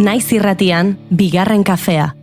Naiz irratian, bigarren kafea.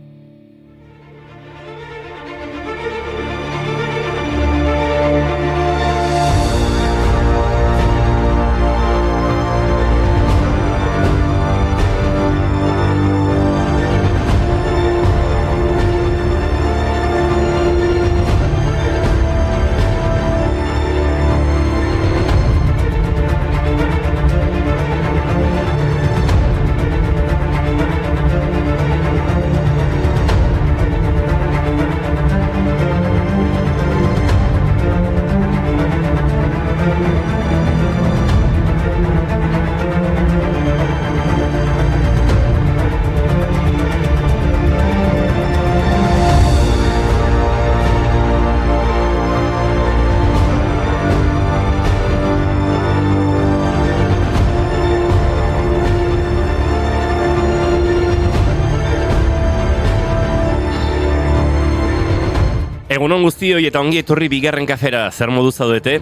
Egunon guztioi eta ongi etorri bigarren kafera, zer modu zaudete,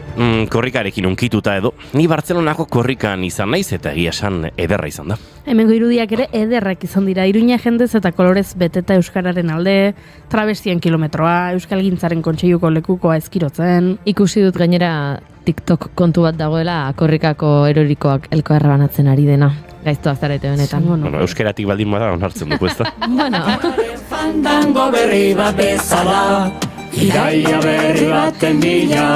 korrikarekin unkituta edo. Ni Bartzelonako korrikan izan naiz eta egia esan ederra izan da. Hemengo irudiak ere ederrak izan dira, Iruña jendez eta kolorez beteta euskararen alde, trabestien kilometroa, euskalgintzaren kontseiluko lekukoa eskirotzen. Ikusi dut gainera TikTok kontu bat dagoela korrikako erorikoak elkarra banatzen ari dena. Gaiztoa zarete benetan. Bueno, euskeratik baldin bada onartzen dugu ezta. Bueno. Fandango berri bat bezala, iraia berri baten bila.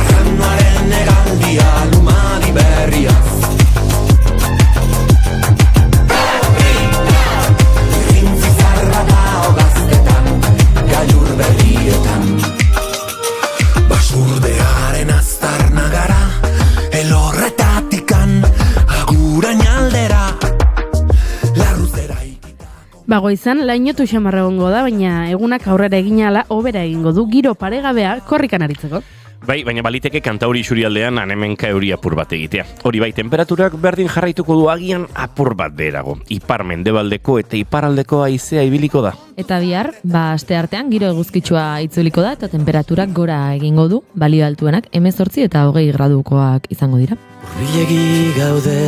Arranduaren egaldia lumari berria. Irrintzi zarra da hogaztetan, gailur berrietan. Basurdearen aztarna gara, elorretatikan, agurain aldera. Bagoizan, lainotu xamarra egongo da, baina egunak aurrera eginala hobera egingo du giro paregabea korrikan aritzeko. Bai, baina baliteke kantauri isurialdean anemenka euri apur bat egitea. Hori bai, temperaturak berdin jarraituko du agian apur bat beherago. Ipar mendebaldeko eta iparaldeko haizea ibiliko da. Eta bihar, asteartean giro eguzkitsua itzuliko da eta temperaturak gora egingo du, balio altuenak 18 eta 20 gradukoak izango dira. Urbilegi gaude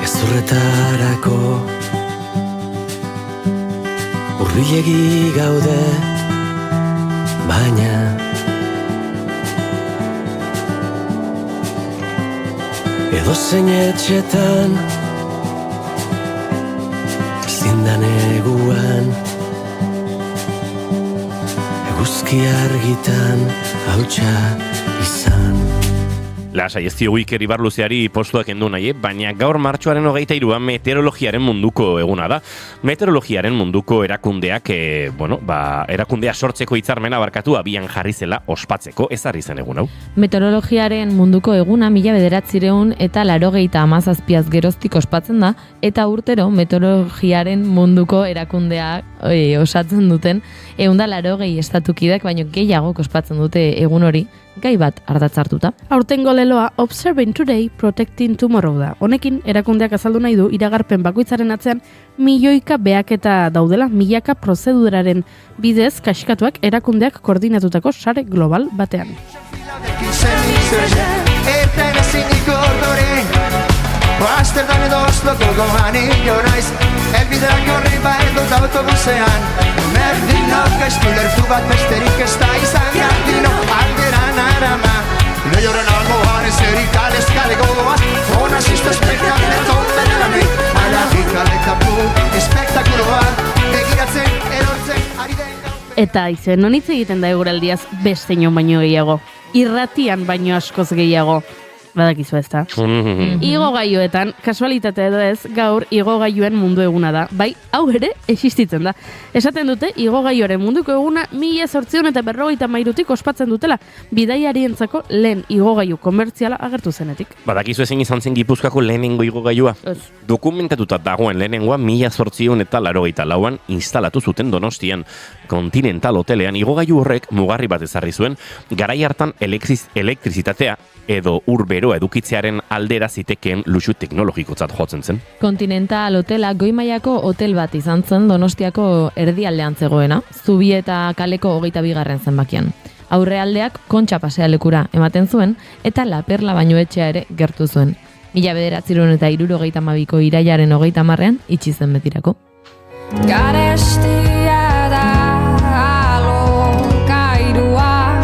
gezurretarako, urbilegi gaude, baina edozein etxetan zindan eguan eguzki argitan hautsa izan. Lasai, ez diogu Iker Ibarluzeari postuak endu nahi, baina gaur martxoaren 23 meteorologiaren munduko eguna da. Meteorologiaren munduko erakundeak, erakundea sortzeko hitzarmena barkatu abian jarri zela ospatzeko, ezarri zen egun hau. Meteorologiaren munduko eguna 1900 eta 97 geroztik ospatzen da, eta urtero meteorologiaren munduko erakundeak osatzen duten 180 estatukideak baino gehiago ospatzen dute egun hori, gai bat ardatzartuta. Aurtengo leloa Observing Today, Protecting Tomorrow da. Honekin, erakundeak azaldu nahi du iragarpen bakoitzaren atzean milioika behaketa daudela, milaka prozeduraren bidez kaxkatuak erakundeak koordinatutako sare global batean. Amsterdam edo Osloko gomanillo naiz, elbideak horri dut autobusean. Merdinok gaiztu lertu bat besterik ez da izan, Gardino alderan arama. Leioren almohan ezerik aleskale goaz, ona zisto espektakuleton benelamei. Alagik aletapu espektakuloa, begiratzen erortzen ari den gaupe. Eta izen, non hitz egiten da eguraldiaz beste inon baino gehiago. Irratian baino askoz gehiago. Badakizu ez da. Igogailuetan, kasualitate edo ez, gaur igogailuen mundu eguna da. Bai, hau ere existitzen da. Esaten dute, igogailuaren munduko eguna 1853 ospatzen dutela, bidaiarientzako lehen igogailu komertziala agertu zenetik. Badakizu ezin izan zen Gipuzkoako lehenengo igogailua. Dokumentatuta dagoen lehenengoa 1884an instalatu zuten Donostian. Continental hotelean igogailu horrek mugarri bat ezarri zuen, garai hartan elektrizitatea edo urberoa edukitzearen aldera zitekeen luxu teknologikotzat jotzen zen. Continental hotela goi mailako hotel bat izan zen Donostiako erdialdean zegoena, Zubi eta kaleko 22. zenbakian. Aurrealdeak Kontxa pasealekura ematen zuen eta La Perla bainuetxea ere gertu zuen. 1972ko irailaren 30ean itxi zen betirako. Garestia da alokairua,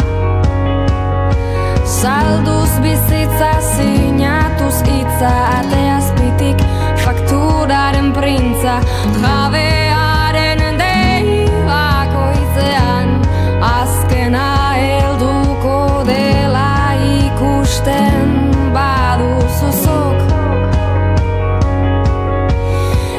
salduz bizitza sinatuz hitza, ateazpitik fakturaren printza, jabearen dei bakoitzean, azkena helduko dela ikusten baduzu zuk.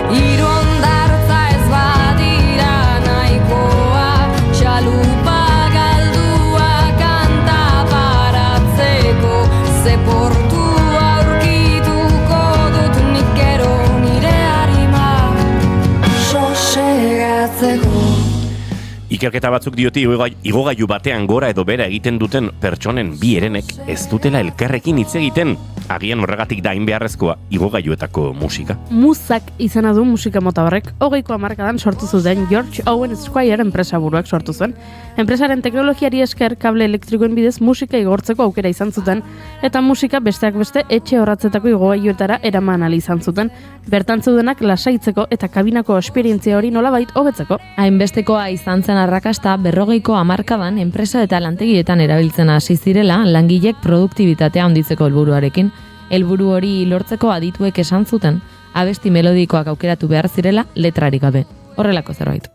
Hiru hondartza ez badira nahikoa, txalupa galdua kanta baratzeko, ze portua aurkituko dut nik gero nire harima sosegatzeko. Ikerketa batzuk diote igogailu batean gora edo bera egiten duten pertsonen bi herenek ez dutela elkarrekin hitz egiten. Agian horregatik da beharrezkoa igogailuetako musika. Muzak izena du musika mota horrek, 20ko hamarkadan sortu zuten George Owen Squire enpresa buruak sortu zuen. Enpresaren teknologiari esker kable elektrikoen bidez musika igortzeko aukera izan zuten, eta musika besteak beste etxe horratzetako igogailuetara eraman ahal izan zuten, bertan zeudenak lasaitzeko eta kabinako esperientzia hori nolabait hobetzeko. Hainbestekoa izan zen arrakasta 40ko hamarkadan enpresa eta lantegietan erabiltzen hasi zirela langilek produktibitatea handitzeko helburuarekin. Helburu hori lortzeko adituek esan zuten, abesti melodikoak aukeratu behar zirela letrarik gabe. Horrelako zerbait.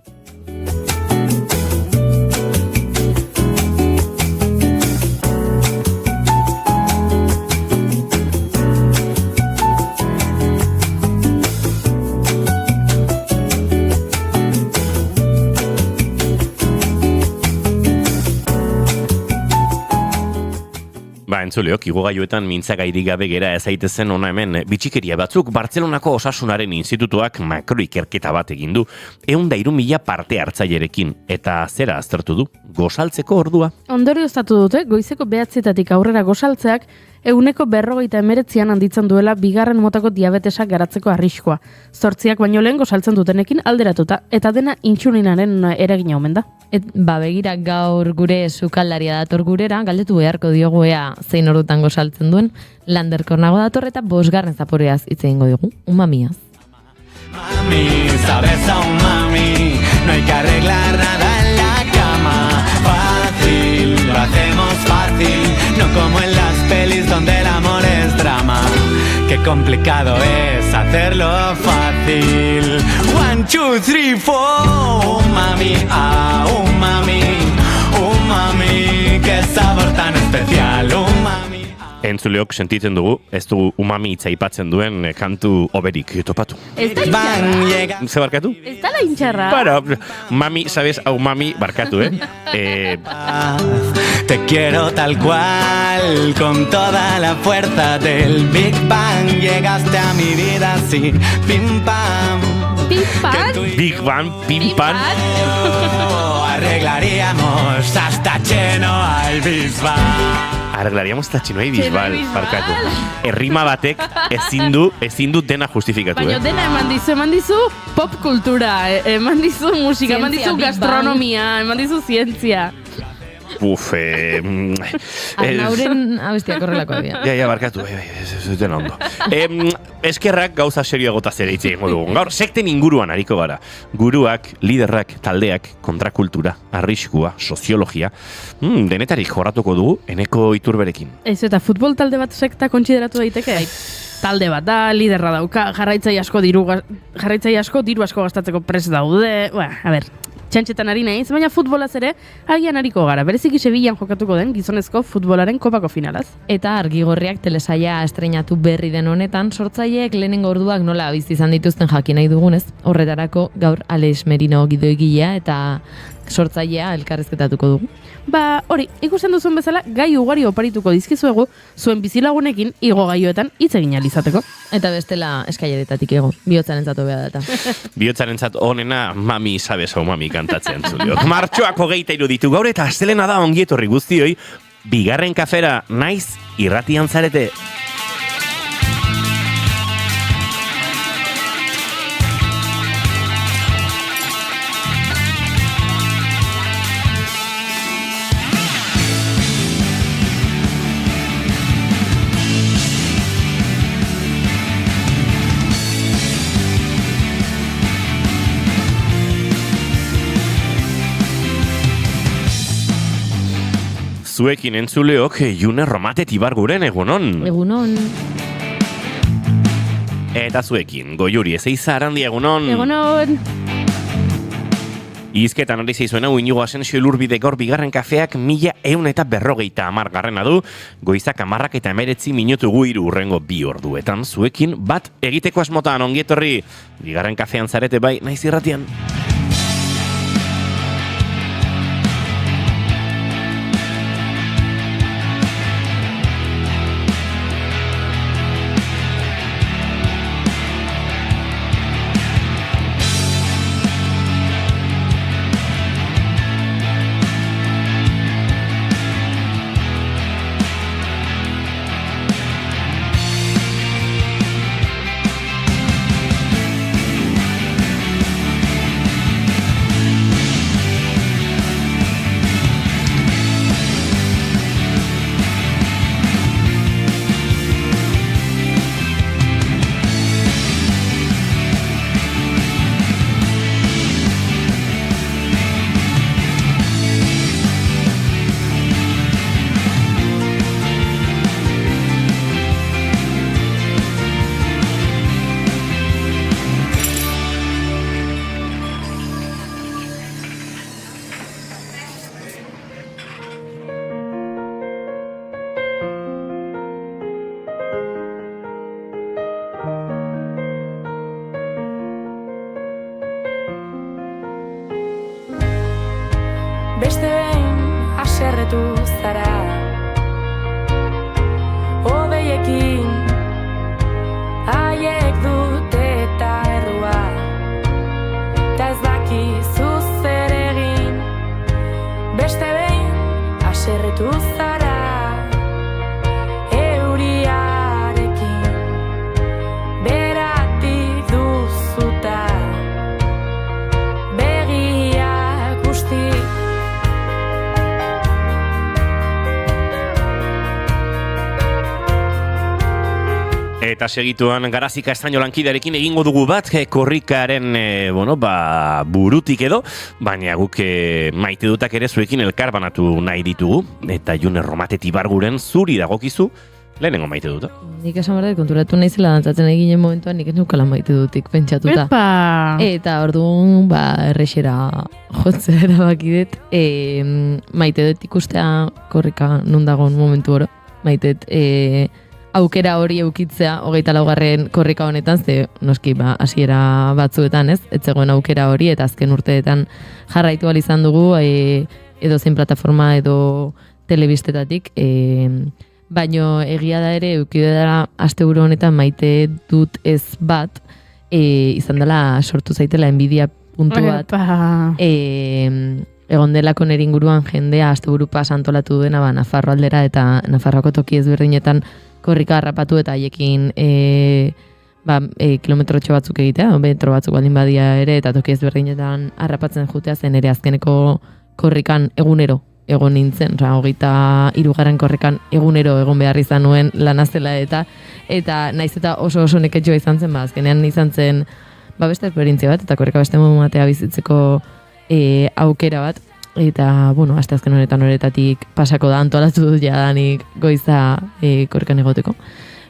Entzuleok, igogailuetan mintzagairik gabe gera ezaitezen ona hemen bitxikeria batzuk Bartzelonako Osasunaren Institutuak makroikerketa bat egin du 103.000 parte hartzailerekin eta zera aztertu du, gozaltzeko ordua. Ondorioztatu dute, goizeko 9:00 aurrera gozaltzeak 49%an handitzen duela bigarren motako diabetesak garatzeko arriskua. 8 baino lehen gozaltzen dutenekin alderatuta, eta dena intsulinaren eragina omen da. Begira gaur gure sukaldaria dator gurera, galdetu beharko diogu ea zein ordutan gozaltzen duen, landerkornago dator eta 5. zaporeaz hitz egingo dugu, umamiaz. Mami, sabes a un mami, no hay que arreglar nada en la cama. Fácil, lo hacemos fácil, no como en las pelis donde el amor es drama. Qué complicado es hacerlo fácil. 1, 2, 3, 4. Mami, qué sabor tan especial. Mami. Entzuleok sentitzen dugu, ez dugu umami hitza aipatzen duen kantu oberik topatu. Ez da intxarra. Ze barkatu? Ez da la intxarra. Bueno, mami, sabes, umami barkatu, Te quiero tal cual, con toda la fuerza del Big Bang. Llegaste a mi vida así, pim pam. Pim pam. Big Bang, pim pam. Arreglaríamos hasta lleno al Bisbal. Arreglaríamos hasta Chinoa y Bisbal, barkatu. Errima batek ezin du dena justifikatu, Baina dena eman dizu pop kultura, eman dizu musika, eman dizu gastronomia, eman dizu zientzia. Arnauren abestiak horrelakoa dira. Ja, barkatu, dena ondo. Eskerrak gauza serioagotaz ere hitz egingo dugu. Gaur, sekten inguruan ariko gara. Guruak, liderrak, taldeak, kontrakultura, arriskua, soziologia, denetarik jorratuko dugu Eneko Iturberekin. Ez eta futbol talde bat sekta kontsideratu daiteke? Talde bat da, liderra dauka, jarraitzaile asko diru asko gastatzeko prest daude, a ber, txantxetan ari nahiz, baina futbolaz ere agian ariko gara. Bereziki Sevillan jokatuko den gizonezko futbolaren kopako finalaz. Eta Argigorriak telesaila estreinatu berri den honetan, sortzaileek lehenengo orduak nola bizi izan dituzten jakin nahi dugunez. Horretarako gaur Alex Merino gidoigilea eta sortzailea elkarrizketatuko dugu. Hori, ikusten duzuen bezala, gai ugari oparituko dizkizuegu, zuen bizilagunekin igogailuetan hitz egin ahal izateko. Eta bestela eskaileretatik ego, bihotzaren zato beha data. Bihotzaren zato honena mami sabes hau mami kantatzen zuliok. Martxoak 23 ditu gaur eta astelena da ongietorri guztioi, bigarren kafera naiz irratian zarete. zuekin entzuleok June Romatet Ibarguren egunon. Egunon. Eta zuekin, Goiuri Ezeiza Arandi egunon. Egunon. Izketan hori zeizuena Iñigo Asensio Ilurbide gaur bigarren kafeak 1150 garrena du, goizak 10:19 urrengo 2 orduetan zuekin bat egiteko asmotan ongietorri, bigarren kafean zarete bai, naiz irratian. Beste behin haserretu zara Odeiekin haiek dute eta errua Ta ez dakizu zer egin Beste behin haserretu zara Euriarekin Beratik duzuta Begiak guzti Eta segituan Garazika Estaino lankidearekin egingo dugu bat, korrikaren burutik edo, baina guk maite dutak ere zuekin elkar banatu nahi ditugu, eta June Romatet Ibarguren zuri dagokizu, lehenengo maite duta. Nik esan behar konturatu naizela dantzatzen eginen momentuan, nik ez nukala maite dutik pentsatuta. Epa! Eta orduan, errexera jotzea erabaki dut, maite dut ikustea korrika non dagoen momentu oro, maite dut, aukera hori eukitzea 24. korrika honetan, ze noski hasiera batzuetan ez zegoen aukera hori, eta azken urteetan jarraitu ahal izan dugu edo zein plataforma edo telebistetatik, baino egia da ere eukidera asteburu honetan maite dut ez bat, izan dela sortu zaitela enbidia puntu bat, egon delako nire inguruan jendea asteburu pas antolatu duena Nafarro aldera eta Nafarroako toki ezberdinetan korrika harrapatu eta haiekin kilometrotxo batzuk egitea, metro batzuk baldin badia ere, eta toki ezberdinetan harrapatzen jutea zen ere azkeneko korrikan egunero egon nintzen, 23. korrikan egunero egon behar izan nuen lanazela eta naiz eta oso neketxoa izan zen, azkenean izan zen beste esperientzia bat, eta korrika beste modu batea bizitzeko aukera bat, eta, aste azken horetatik pasako da antolatu dut jadanik goiza korrikan egoteko.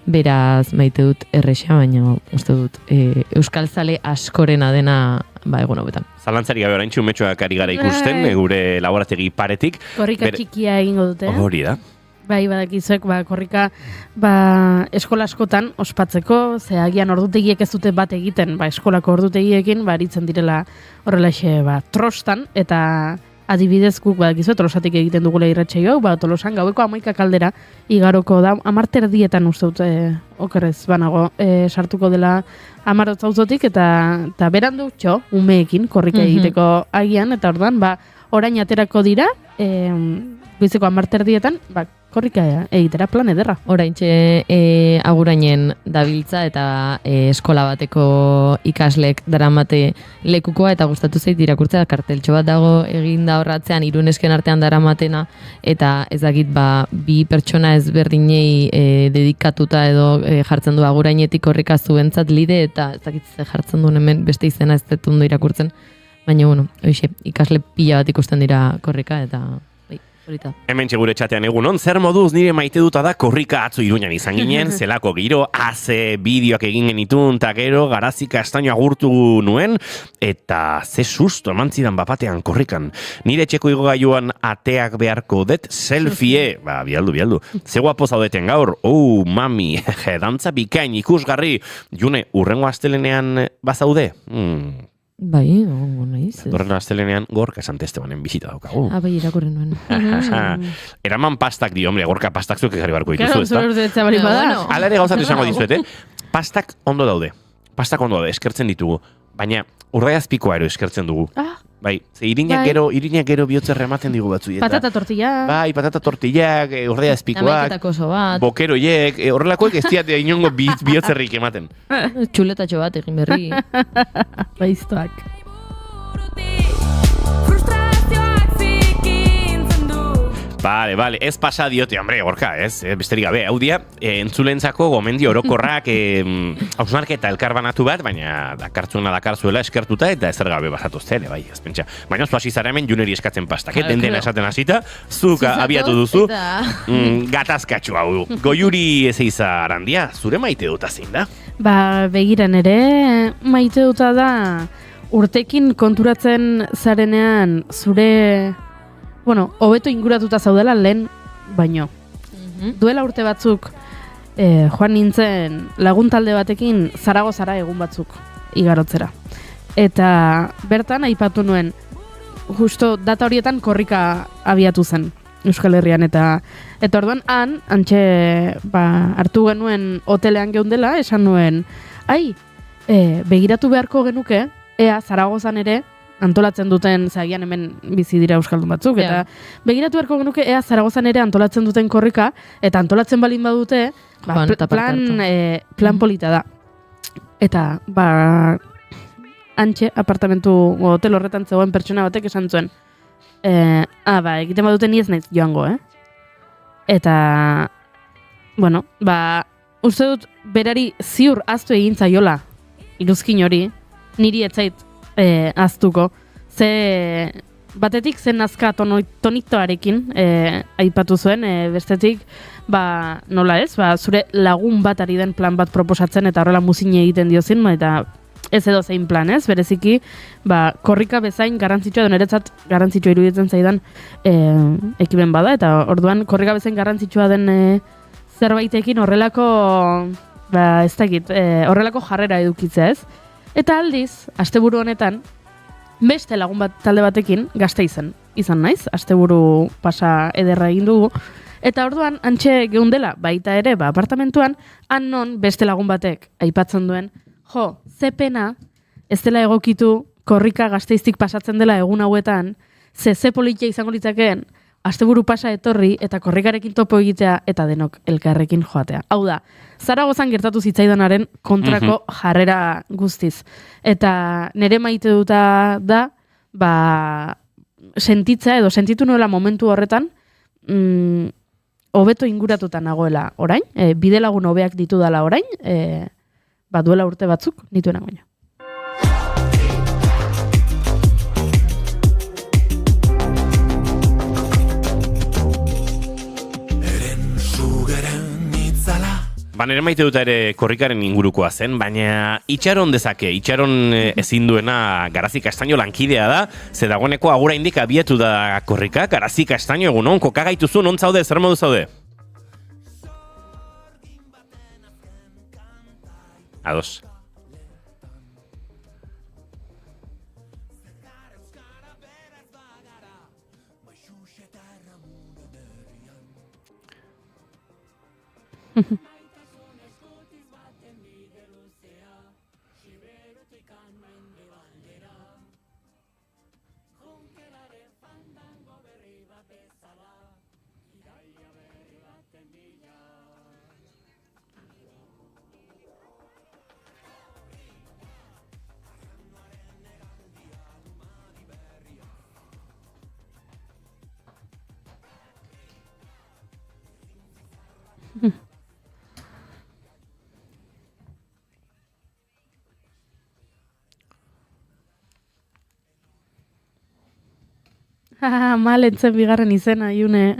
Beraz, maite dut erresa, baina uste dut euskal zale askorena dena egun hauetan. Zalantzari gabe orain txumetxoak ari gara ikusten, gure laborategi paretik. Korrika txikia egingo dute. Hori da. Bai, badakizuek, korrika eskola askotan ospatzeko, ze agian ordutegiek ez dute bat egiten, eskolako ordutegiekin, aritzen direla horrelaxe trostan, eta adibidez guk badakizu, Tolosatik egiten dugula irratsaio hau, Tolosan gaueko 11 kaldera igaroko da, 10:00 uste dut, okerrez banago, sartuko dela 10 auzotik, eta berandu umeekin korrika egiteko agian, eta orduan, orain aterako dira, goizeko 10:00, korrika egitera plan ederra. Oraintxe agurainen dabiltza eta eskola bateko ikaslek daramate lekukoa, eta gustatu zait irakurtzea karteltxo bat dago eginda horratzean irunesken artean daramatena, eta ez dakit bi pertsona ezberdinei dedikatuta edo jartzen du agurainetik korrika zuentzat lide, eta ez dakit ze jartzen duen hemen beste izena ez dut ondo irakurtzen, baina ikasle pila bat ikusten dira korrika, eta Hemen txegure txatean egunon, zer moduz nire maite duta da korrika atzo Iruñan izan ginen, zelako giro, haze bideoak egin genitun, eta gero garazi kastaino agurtu nuen, eta ze susto eman zidan bapatean korrikan. Nire txeko igogailuan ateak beharko det, selfie, bialdu, ze guapo zaudeten gaur, mami, dantza bikain ikusgarri, June, urrengo astelenean bazaude? Bai, naiz. Urrengo astelenean Gorka Sant Estebanen bisita daukagu. Bai, irakurri nuen. Eraman pastak dio, hombre, Gorka pastak zuek egarri barko dituzu, ez da? Claro, zure bali bada. Hala ere gauzatu izango dizuet, Pastak ondo daude, eskertzen ditugu, baina urdaiazpikoa ero eskertzen dugu. Bai, ze irinak gero bihotzerra ematen digu batzu. Patata tortilla. Bai, patata tortillak, urdaiazpikoak, Amaiketako oso bat. bokeroiek, horrelakoek ez diate inongo bihotzerrik ematen. Txuletatxo bat egin berri. Baiztoak. Frustrazioak zikintzen du. Bale, ez pasa diote, hombre, Gorka, ez, besterik gabe. Hau dia, entzulentzako gomendio orokorrak hausnarketa elkarbanatu bat, baina dakarzuela eskertuta eta ezer gabe bazatuzte, bai, ez pentsa. Baina oso hasi zara hemen Juneri eskatzen pastak, dena esaten hasita, zuka abiatu duzu, gatazkatxu hau. Goiuri ez eiza Arandia, zure maite dut zein da? Begiran ere, maite duta da, urtekin konturatzen zarenean zure... hobeto inguratuta zaudela lehen baino. Duela urte batzuk joan nintzen lagun talde batekin Zaragozara egun batzuk igarotzera. Eta bertan aipatu nuen, justo data horietan korrika abiatu zen Euskal Herrian. Eta orduan antxe hartu genuen hotelean geundela, esan nuen, begiratu beharko genuke, ea Zaragozan ere, antolatzen duten, zagian hemen bizi dira euskaldun batzuk, eta begiratu beharko genuke ea Zaragozan ere antolatzen duten korrika, eta antolatzen balin badute, plan polita da. Eta, antxe, apartamentu, hotel horretan zegoen pertsona batek esan zuen, egiten badute ni ez naiz joango, Eta, uste dut, berari ziur aztu egin zaiola, iruzkin hori, niri etzait aztuko. Ze batetik zen nazka tonitoarekin aipatu zuen, bestetik nola ez, zure lagun bat ari den plan bat proposatzen eta horrela muzine egiten diozin, eta ez edo zein plan ez, bereziki korrika bezain garrantzitsua, niretzat garrantzitsua iruditzen zaidan ekiben bada, eta orduan korrika bezain garrantzitsua den zerbaitekin horrelako ez dakit, horrelako jarrera edukitzea ez. Eta aldiz, asteburu honetan, beste lagun bat talde batekin Gasteizen izan naiz, asteburu pasa ederra egin dugu. Eta orduan, antxe geundela, baita ere, apartamentuan, non beste lagun batek aipatzen duen, ze pena, ez dela egokitu korrika Gasteiztik pasatzen dela egun hauetan, ze politia izango litzakeen, asteburu pasa etorri eta korrikarekin topo egitea eta denok elkarrekin joatea. Hau da, Zaragozan gertatu zitzaidanaren kontrako jarrera guztiz. Eta nire maite duta da, sentitza edo sentitu nuela momentu horretan, hobeto inguratuta nagoela orain, bidelagun hobeak ditudala orain, duela urte batzuk nituena baina. Nire maite dut ere korrikaren ingurukoa zen, baina itxaron dezake, itxaron ezin duena Garazi Kastaino lankidea da, ze dagoeneko agura indik abietu da korrika, Garazi Kastaino egun, kokagaituzu, non zaude, zer modu zaude? Ados. Maletzen bigarren izena, June.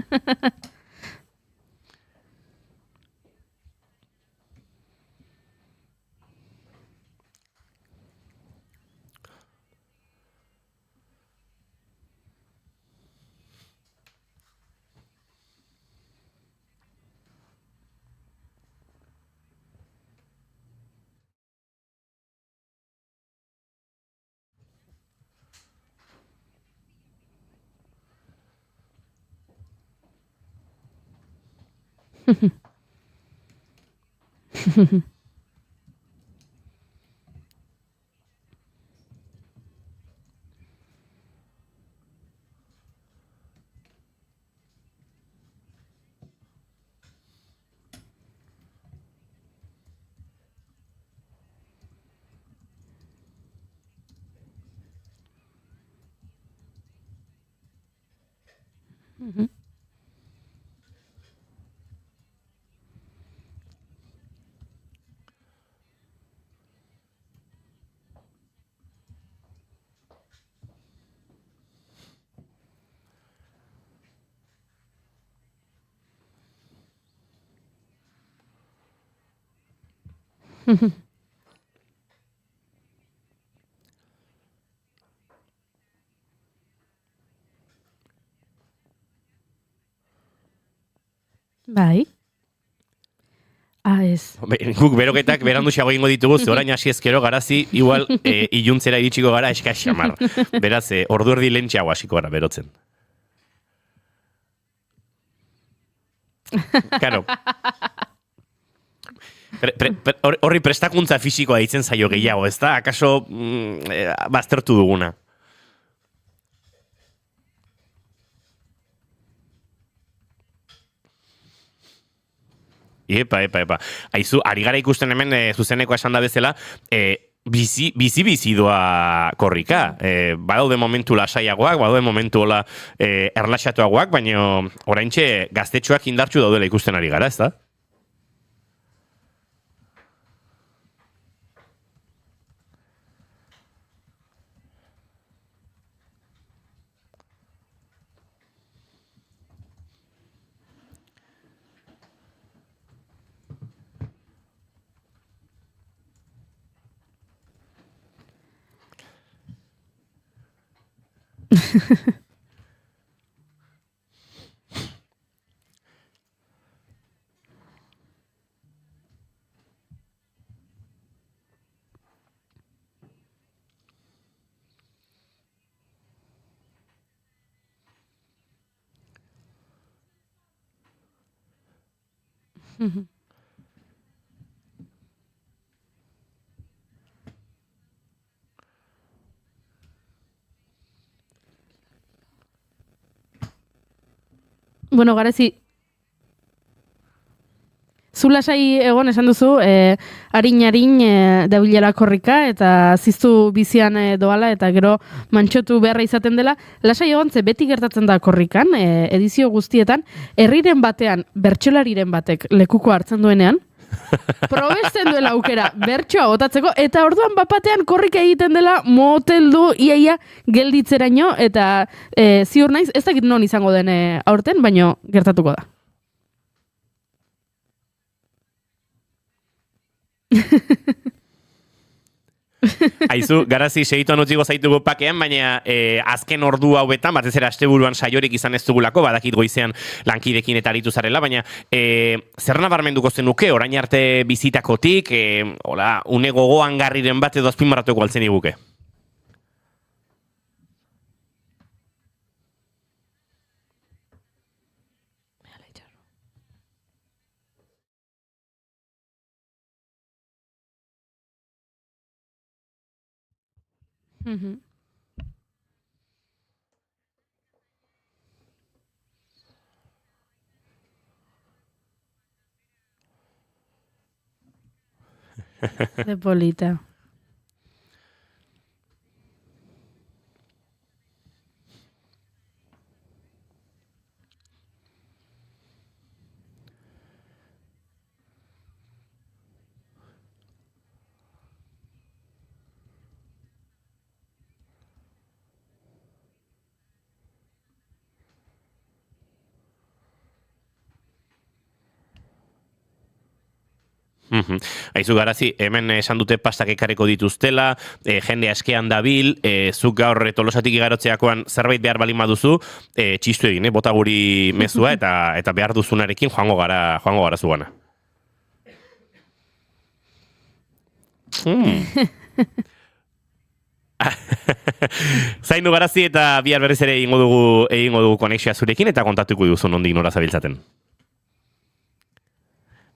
Bai. Ez. Guk beroketak beranduxago egingo ditugu, ze orain hasi ezkero garazi, igual iluntzera iritsiko gara eska xamar. Beraz, ordu erdi lentxeago hasiko gara berotzen. Claro. Horri prestakuntza fisikoa ditzen zaio gehiago, ez da? Akaso baztertu duguna. Epa. Aizu, ari gara ikusten hemen zuzenekoa esan da bezala, bizi doa korrika. Badaude momentu lasaiagoak, badaude momentu hola erlaxatuagoak, baina oraintxe gaztetxoak indartsu daudela ikusten ari gara, ez da? Bueno, Garezi, zu lasai egon esan duzu, harin dabilela korrika, eta ziztu bizian doala, eta gero mantxotu beharra izaten dela. Lasai egon, ze beti gertatzen da korrikan, edizio guztietan, herriren batean, bertsolariren batek lekuko hartzen duenean, probesten duela aukera, bertsoa botatzeko, eta orduan bapatean korrika egiten dela moteldu iaia gelditzeraino, eta ziur naiz, ez dakit non izango den aurten, baino gertatuko da. Aizu, Garazi, segituan utziko zaitugu pakean, baina azken ordu hauetan, batez ere asteburuan saiorik izan ez dugulako, badakit goizean lankidekin eta aritu zarela, baina zer nabarmenduko zenuke, orain arte bizitakotik, une gogoan garriren bat edo azpimarratuko altzen iguke? De polita. Aizu Garazi, hemen esan dute pastak ekarriko dituztela, jende askean dabil, zuk gaur Tolosatik igarotzeakoan zerbait behar balin baduzu, txistu egin, bota guri mezua eta behar duzunarekin joango gara zugana. Zaindu Garazi eta bihar berriz ere egingo dugu konexioa zurekin eta kontatuko duzu nondik nora zabiltzaten.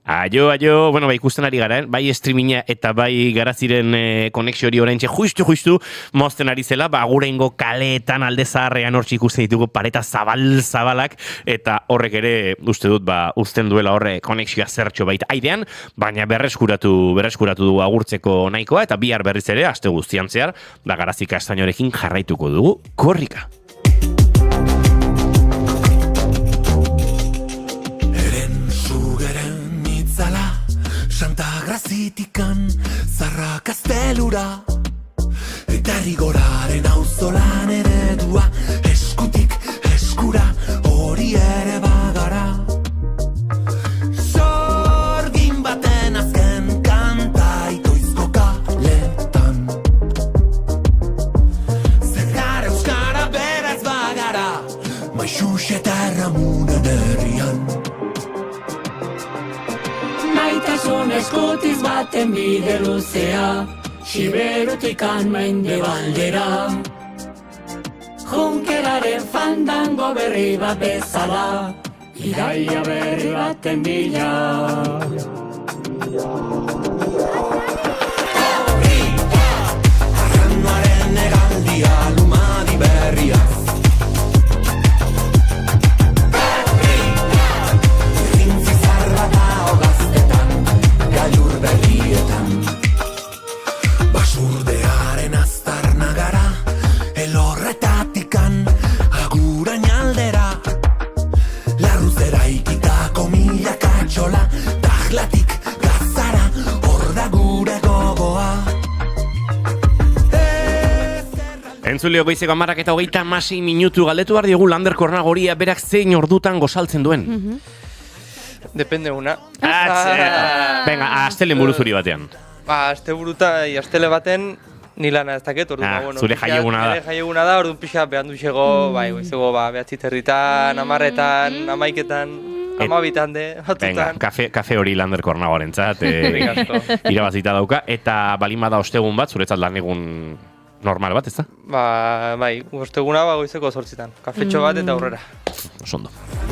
Aio, bueno, ikusten ari gara, bai streaminga eta bai Garaziren konexio hori oraintxe justu mozten ari zela, gureingo kaleetan alde zaharrean hortxe ikusten ditugu pareta zabalak, eta horrek ere uste dut uzten duela horre konexioa zertxo baita airean, baina berreskuratu dugu agurtzeko nahikoa, eta bihar berriz ere, aste guztian zehar, Garazi Kastainorekin jarraituko dugu korrika. Santa Grazitikan zarra kastelura eta rigoraren auzolan eredua eskutik eskura hori ere bagara sorgin baten azken kanta itoizko kaletan zergar euskara beraz bagara maixux eta erramunen herrian Maitasun eskutiz baten bide luzea, Siberutik mende baldera. Junkeraren fandango berri bat bezala, Iraia berri baten bila. Arranduaren egaldia lumadi berriaz gailur berrietan basurdearen aztarna gara elorretatikan agurain aldera larruzera ikitako milaka txola tajlatik gazara hor da gure gogoa Entzuleo goizeko 10:36 minutu galdetu behar diogu Lander Kornagoria berak zein ordutan gozaltzen duen. Depende una. Venga, astelen buruzuri batean. Asteburuta astele baten ni lana ez daket, orduan bueno. Zure jaieguna da. Zure jaieguna da, orduan pixa behandu xego, goizego 9:00 10:00 11:00 12:00 batutan. Venga, kafe hori Lander Kornagorentzat irabazita dauka eta balin bada ostegun bat zuretzat lan egun normal bat, ez da? osteguna goizeko 8:00. Kafetxo bat eta aurrera. Osondo.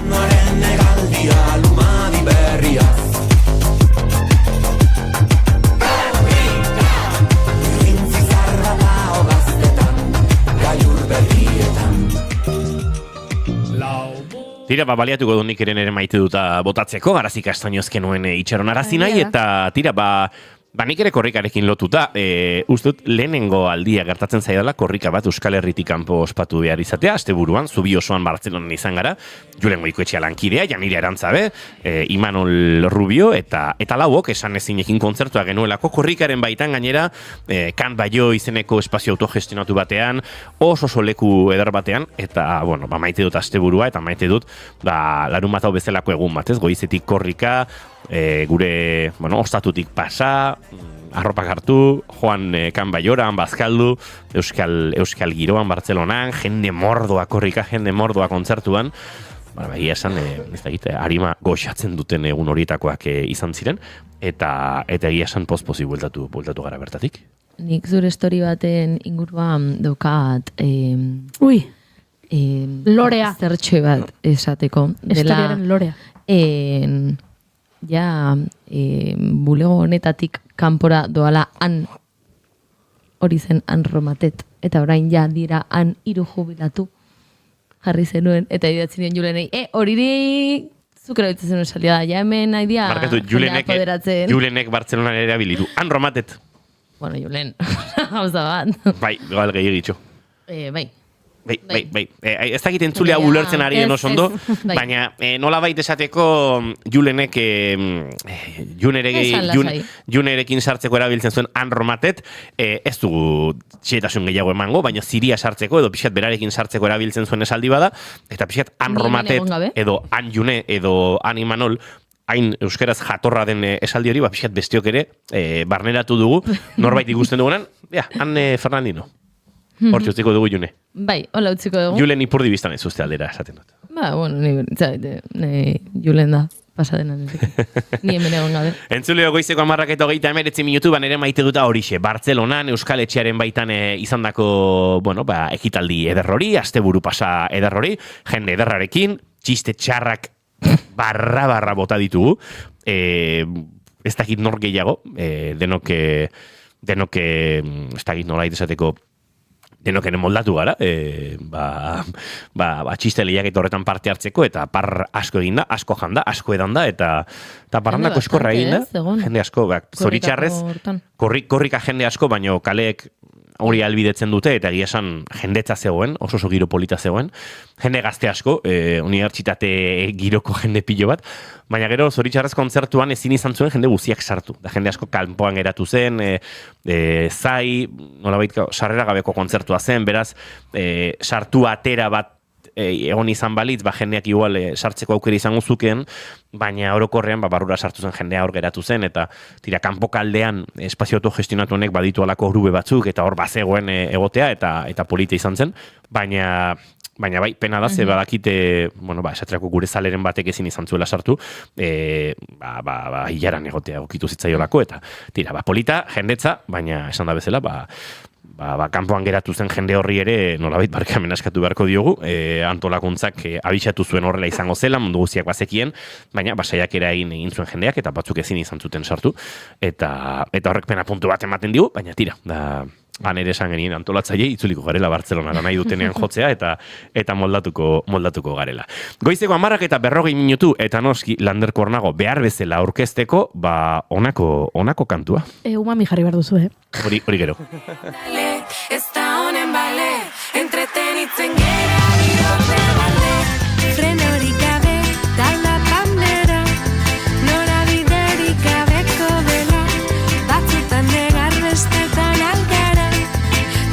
Noaren egaldia lumadi berriaz Irintzi zarra da hogaztetan gailur berrietan Tira, baliatuko du nik ere maite duta botatzeko, Garazi Kastainozke nuen itxaron arazi nahi, eta tira, nik ere korrikarekin lotuta, ustut lehenengo aldia gertatzen zaidala korrika bat Euskal Herritik kanpo ospatu behar izatea, asteburuan, Zubi osoan Bartzelonan izan gara, Julen Goikoetxea lankidea, Janire Arantzabe, Imanol Rubio, eta lauok esan ezinekin kontzertua genuelako korrikaren baitan gainera, Kant Baio izeneko espazio autogestionatu batean, oso leku eder batean, eta, bueno, maite dut asteburua, eta maite dut, larun bat hau bezalako egun batez, goizetik korrika, gure, ostatutik pasa, arropak hartu, joan Kan Baioran, Bazkaldu, Euskal Giroan, Bartzelonan, jende mordoa korrika, jende mordoa kontzertuan, egia esan, harima goxatzen duten egun horietakoak izan ziren, eta egia esan poz-pozi bueltatu gara bertatik. Nik zure story baten inguruan daukat lorea. Zertxo bat esateko. Historiaren lorea. Bulego honetatik kanpora doala hori zen Romatet, eta orain dira 3 jubilatu jarri zenuen, eta idatzi nien Julenei, hori zukera bitzen zenuen salia da, hemen nahi dia Julenek Bartzelonan ere abilitu, Romatet. Bueno, Julen, hauza bat. Bai, gal gehiagitxo. Bai. Ez dakit entzulea ulertzen ari den oso ondo, baina nola baita esateko Julenek Junerekin sartzeko erabiltzen zuen Romatet, ez dugu txetasun gehiago emango, baina ziria sartzeko edo pixat berarekin sartzeko erabiltzen zuen esaldi bada, eta pixat Romatet edo June edo Imanol hain euskeraz jatorra den esaldi hori, pixkat bestiok ere, barneratu dugu, norbait ikusten dugunan, han Fernandino. Hortxe utziko dugu June. Bai, hola utziko dugu. Julen ipurdi biztan ez uste aldera, esaten dut. Bueno, ni Julen da, pasadena ni hemen egon gabe. Entzuleo goizeko 10:29 minutu, ere maite duta horixe, Bartzelonan, Euskal Etxearen baitan izandako, ekitaldi ederrori, asteburu pasa ederrori, jende ederrarekin, txiste txarrak barra bota ditugu, ez dakit nor gehiago, denok ez dakit nola izateko denok ere moldatu gara, txiste lehiaketa horretan parte hartzeko, eta par asko eginda, asko janda, asko edanda, eta parrandako eskorra eginda, jende asko, zoritxarrez, korrika jende asko, baino kaleek hori albidetzen dute, eta egia esan jendetza zegoen, oso giro polita zegoen, jende gazte asko, unibertsitate giroko jende pilo bat, baina gero zoritxarrez kontzertuan ezin izan zuen jende guztiak sartu, da jende asko kanpoan geratu zen, zai, nolabait sarrera gabeko kontzertua zen, beraz, sartu atera bat egon izan balitz, jendeak igual sartzeko aukera izango zukeen, baina orokorrean barrura sartu zen jendea hor geratu zen, eta tira, kanpokaldean espazio autogestionatu honek baditu alako grube batzuk, eta hor bazegoen egotea, eta polita izan zen, baina bai, pena da, ze badakite, esaterako gure zaleren batek ezin izan zuela sartu, hilaran egotea okitu zitzaiolako, eta tira, polita, jendetza, baina esan da bezala, kanpoan geratu zen jende horri ere nolabait barkamen askatu beharko diogu, antolakuntzak abisatu zuen horrela izango zela, mundu guztiak bazekien, baina saiakera egin zuen jendeak, eta batzuk ezin izan zuten sartu, eta horrek pena puntu bat ematen digu, baina tira, han ere esan genien antolatzaile itzuliko garela Bartzelonara nahi dutenean jotzea eta moldatuko garela. Goizeko 10:40 minutu eta noski Lander Kornago behar bezala aurkezteko, honako kantua. Umami jarri behar duzu, Hori gero. Ez da honen bale, entretenitzen gera girote balde, frenorik gabe, talda pandera, norabiderik gabeko dela, batzutan negar bestetan algara,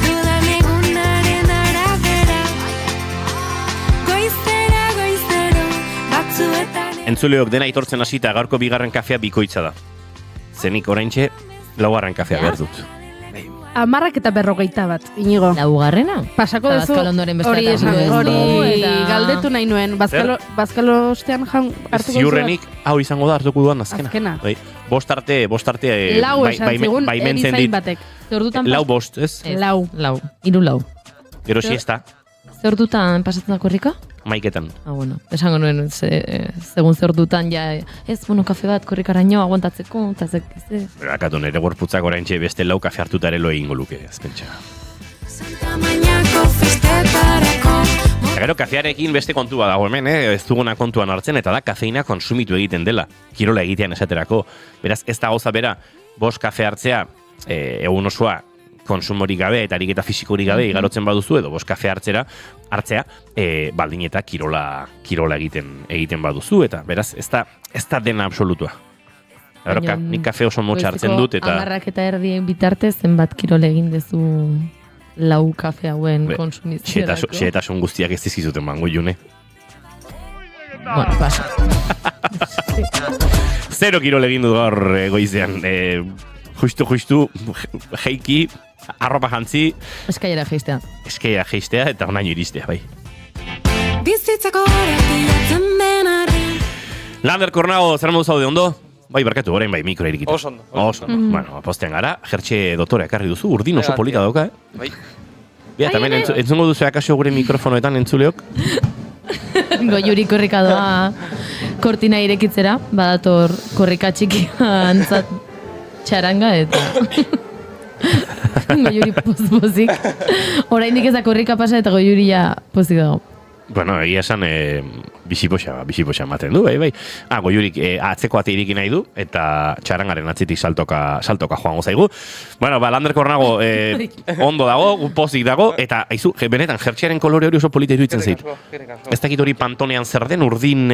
dudan egunaren arabera, goizero, batzuetan... Entzuleok dena itortzen hasita gaurko bigarren kafea bikoitza da. Zenik oraintxe, laugarren kafea behar dut. 10:40, Inigo. Laugarrena? Pasako duzu, hori galdetu nahi nuen, bazkalo ostean hartuko ziurrenik, hau izango da hartuko duan azkena. Bost arte, lau esan zigun, erizain batek. Lau bost, ez? Lau. Hiru lau. Gero siesta. Zer dutan pasatzen da korrika? Maiketan. Bueno, esango nuen, segun zer dutan, kafe bat korrikaraino aguantatzeko, eta zek... Akatu nire gorputzak oraintxe beste lau kafe hartuta ere lo egingo luke, azpentsa. Gero, kafearekin beste kontua dago hemen, ez duguna kontuan hartzen, eta da kafeina konsumitu egiten dela, kirola egitean esaterako. Beraz, ez da gauza bera, bost kafe hartzea, egun osoa, konsumorik gabe eta ariketa fisikorik gabe igarotzen baduzu edo bost kafe hartzea baldin eta kirola egiten baduzu, eta beraz ez da dena absolutua. Nik kafe oso motxa hartzen dut eta... 10:30 bitarte zenbat kirol egin dezu lau kafe hauen konsumiziorako. Xehetasun guztiak ez dizkizuten mango June. Bueno, pasa. 0 kirol egin dut gaur goizean. Justu, jeiki, arropa jantzi... Eskaiera geistea eta onaino iristea, bai. Bizitzako horretiatzen denaren. Lander Kornago, zer modu zaude ondo? Bai, barkatu, orain bai, mikro erikita. Oso ondo. Bueno, apostean gara, jertxe doktora ekarri duzu, urdin oso polita dauka, Bai. Bia, tamen entzungo duzu akasio gure mikrofonoetan entzuleok? Goiuri korrika doa kortina irekitzera, badator korrika txikia antzat txaranga eta goiuri pozik. Oraindik ez da korrika pasa eta goiuri ja pozik dago. Bueno, egia esan bizipoxa ematen du, bai. Goiurik atzeko ate iriki nahi du, eta txarangaren atzitik saltoka joango zaigu. Bueno, Lander Kornago ondo dago, pozik dago, eta aizu, benetan, jertxearen kolore hori oso polita iruditzen zait. Ez dakit hori Pantonean zer den, urdin,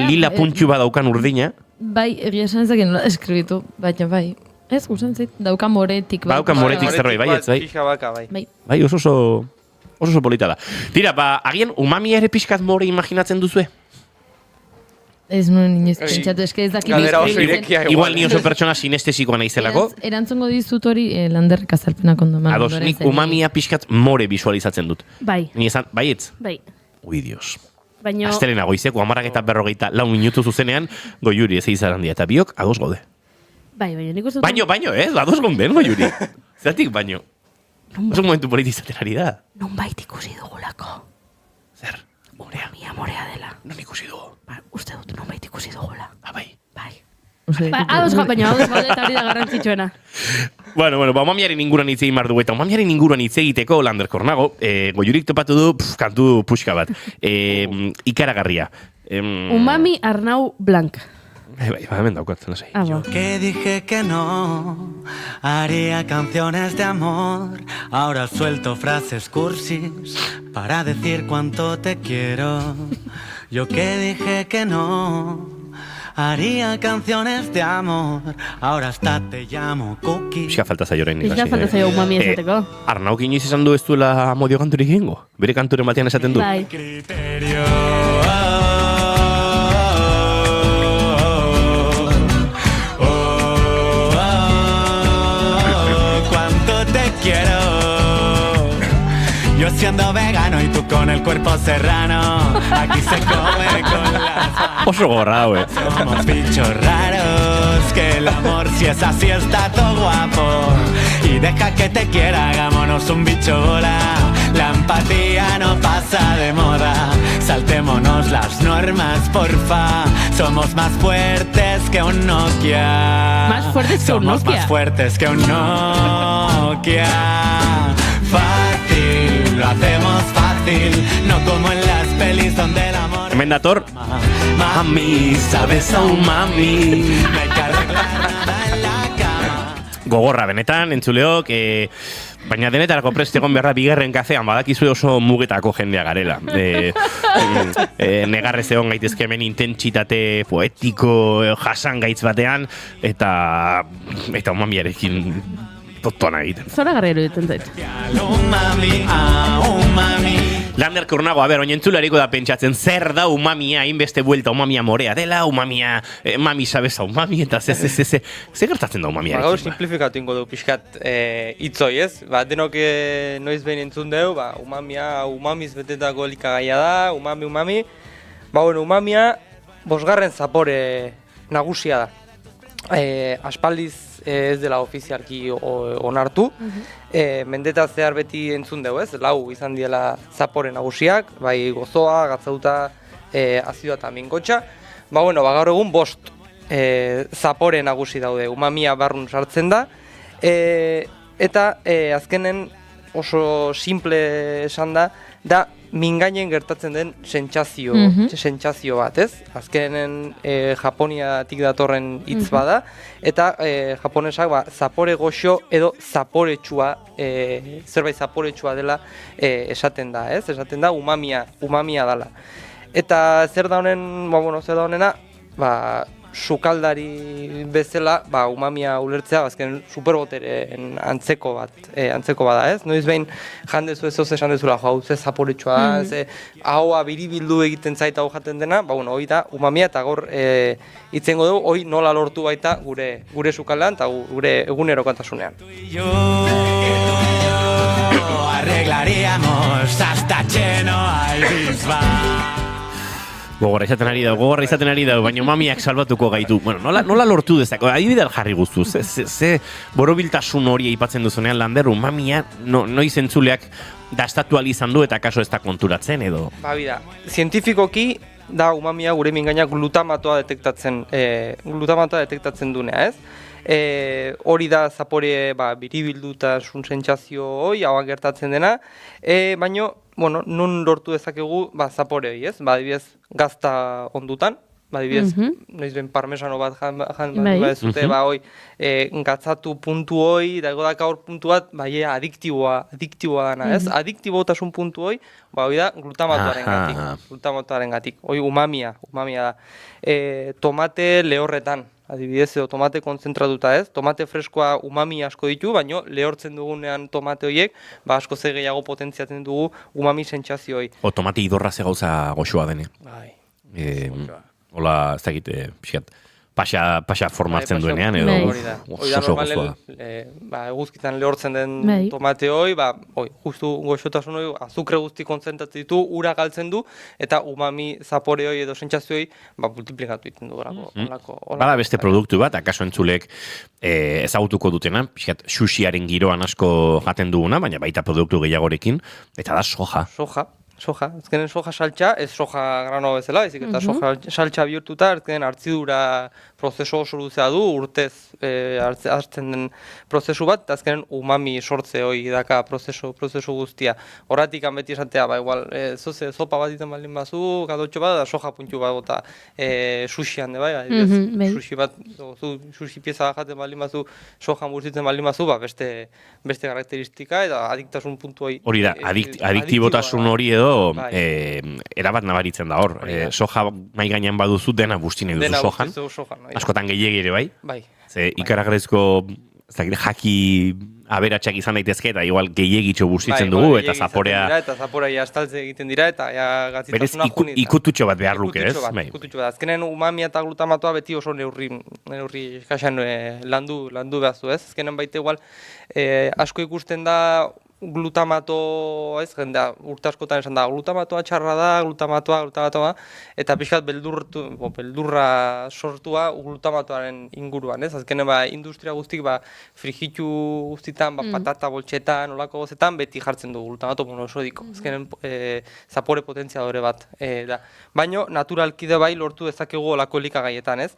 lila puntxu bat daukan urdina. Bai, egia esan ezakin nola eskribitu, baina bai. Ez, guzen zait, daukan moretik. Daukan moretik zerbait, bai, ez bai. Pixka baka, bai. Bai, oso polita da. Tira, agian umami ere pixkat more imaginatzen duzue? Ez nuen inoiz pentsatu, eske ez dakit. Galdera oso irekia Igual ni oso pertsona sinestesikoa naizelako. Erantzungo dizut hori Landerrek azalpenak ondo eman. Ados, nik umamia pixkat more visualizatzen dut. Bai. Ni esan, baietz? Bai. Ui, Dios. Baino... Astelena goizeko, 40-44 minutu zuzenean, Goiuri ez eizarandia, eta biok, ados gaude. Bai, nik uste dut... Baino, ados gonden, Goiuri. Zeratik, baino. Oso momentu politizaten ari da. Non bait ikusi dugulako. Zer? Morea. Mia morea dela. Non ikusi dugu. Ba, uste dut non bait ikusi dugula. Bai. Bai. Ados gaude eta hori da garrantzitsuena. Bueno, umamiaren inguruan hitz egin behar dugu, eta umamiaren inguruan hitz egiteko Lander Kornago, Goiurik topatu du kantu puxka bat. Ikaragarria. Umami Arnau Blanc. Bai, hemen daukat, lasai. Yo que dije que no haría canciones de amor, ahora suelto frases cursis para decir cuánto te quiero. Yo que dije que no haría canciones de amor, ahora hasta te llamo Cookie. Pixka falta zaio orain. Pixka falta zaio umami esateko. Arnauk inoiz izan du ez duela amodio kanturik egingo? Bere kanturen batean esaten du? Bai. Criterio. Cuánto te quiero. Yo siendo vegano y tú con el cuerpo serrano. Aquí se come con las manos. Oso gorra, güey. Somos bichos raros. Que el amor si es así está todo guapo. Y deja que te quiera, hagámonos un bicho bola. La empatía no pasa de moda. Saltémonos las normas, porfa. Somos más fuertes que un Nokia. Más fuertes que un Nokia. Somos más fuertes que un Nokia. Fácil, lo hacemos fácil. No como en las pelis donde el amor... Hemen dator. Mami, sabes a un mami. No hay que arreglar nada en la cama. Gogorra, benetan, entzuleok, baina denetarako prest egon beharra bigarren kafean badakizue oso mugetako jendea garela. Negarrez egon gaitezke hemen intentsitate poetiko jasan gaitz batean, eta umamiarekin totona egiten. Zora garrero egiten zait. Lander Kornago, oin entzulariko da pentsatzen, zer da umamia, hainbeste buelta umamia morea dela, umamia, mami sabesa umami, eta ze gertatzen da umamiarekin? Gaur simplifikatu ingo du pixkat hitzoi, ez? Denok noiz behin entzun dugu, umamiz betetako elikagaia da, umami. Umamia, bosgarren zapore nagusia da. Aspaldiz ez dela ofizialki onartu. Mendeta zehar beti entzun dugu, ez? 4 izan diela zapore nagusiak, bai gozoa, gatzauta, azioa eta mingotxa. Gaur egun 5 zapore nagusi daude, umamia barrun sartzen da. Eta azkenen oso simple esan da mingainen gertatzen den sentsazio bat, ez? Azkenen Japoniatik datorren hitz bada, eta japonesak zapore goxo edo zaporetsua, zerbait zaporetsua dela esaten da, ez? Esaten da umamia dela. Eta zer da honena, sukaldari bezala, umamia ulertzea, azken superboteren antzeko bada, ez? Noiz behin jandezu ez oz esan dezula, hau ze zaporetsua da, ze haua biribildu egiten zaita hau jaten dena, hori da umamia, eta gaur itzengo dugu, hori nola lortu baita gure sukaldean eta gure egunerokotasunean. Arreglaríamos hasta lleno al bisbal. Gogorra izaten ari da, baina mamiak salbatuko gaitu. Bueno, nola lortu dezako? Adibidea jarri guztu, ze borobiltasun hori aipatzen duzunean Lander, mamia noiz entzuleak dastatu izan du eta kaso ez da konturatzen edo? Bida, zientifikoki da umamia gure mingainak glutamatoa detektatzen dunea, ez? Hori da zapore biribildutasun sentsazio hori, hauak gertatzen dena, baina nun lortu dezakegu zapore hori, ez? Adibidez, gazta ondutan, adibidez, noiz ben parmesano bat jan ez dute, gatzatu puntu hori, dago daka hor puntu bat, adiktiboa dana, ez? Adiktibotasun puntu hori, hori da glutamatoaren gatik, hori umamia da. Tomate lehorretan, adibidez, tomate kontzentratuta, ez? Tomate freskoa umami asko ditu, baina lehortzen dugunean tomate horiek, asko ze gehiago potentziatzen dugu umami sentsazio hori. Tomate idorra ze gauza goxoa dene. Bai. Hola, ez dakit, pixkat, pasa formatzen duenean, edo hori da normalen, eguzkitan lehortzen den tomate hoi, justu goxotasun hoi, azukre guzti kontzentratzen ditu, ura galtzen du, eta umami zapore hoi edo sentsazio hoi, multiplikatu egiten du olako. Bada beste produktu bat, akaso entzulek ezagutuko dutena, pixkat, sushiaren giroan asko jaten duguna, baina baita produktu gehiagorekin, eta da soja. Soja, azkenen soja saltza, ez soja grano bezala, ezik eta soja saltza bihurtuta, azkenen hartzidura prozesu oso luzea du, urtez hartzen den prozesu bat, eta azkenen umami sortze hori daka prozesu guztia. Horratik beti esatea, igual, sopa bat iten baldin bazu, gadotxo bat, da soja puntu bat bota sushian, sushi bat, sushi pieza jaten baldin bazu, soja murzitzen baldin bazu, beste karakteristika, eta adiktasun puntu hori. Hori da, adiktibotasun hori edo, erabat nabaritzen da hor. Soja mai gainean baduzu dena bustine duzu sojan. Askotan gehiegi ere bai. Ze ikaragarrizko jaki aberatsak izan daitezke eta igual gehiegitxo bustitzen dugu eta zaporea... Eta zaporea astaltze egiten dira eta gazzitasuna junita. Berez ikututxo bat behar luke, ez? Ikututxo bat. Azkenen umamia eta glutamatoa beti oso neurri eskaxan landu behazu, ez? Azkenen baita igual asko ikusten da glutamato, ez, jendea, urte askotan esan da, glutamatoa txarra da, glutamatoa, eta pixkat beldurra sortua glutamatoaren inguruan, ez? Azkenen industria guztik frigitu guztitan, patata boltxetan, olako gozetan, beti jartzen du glutamato monosodiko. Azkenen zapore potentziadore bat da. Baina, naturalkide bai lortu dezakegu olako elikagaietan, ez?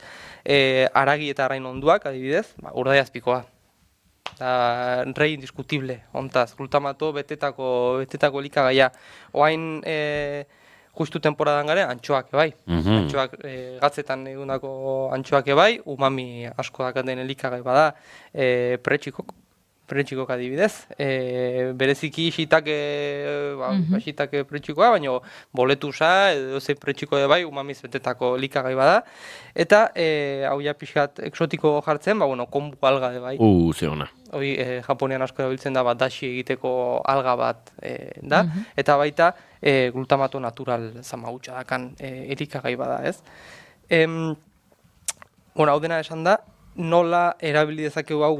Aragi eta arrain onduak, adibidez, urdaiazpikoa. Rei indiskutible, ontaz, glutamato betetako elikagaia. Oain justu temporadan gare, antxoak ebai. Antxoak gatzetan egunako antxoak ebai, umami asko dakaten elikagai bada, pretxikok adibidez. Bereziki xitake pretxikoa, baina boletusa edo zein pretxiko bai, umamiz betetako elikagai bada. Eta hau ja pixkat eksotiko jartzen, konbu alga bai. Ze ona. Hoi Japonian asko erabiltzen da dashi egiteko alga bat da, eta baita glutamato natural zamagutxa dakan elikagai bada, ez? Hau dena esan da, nola erabili dezakegu hau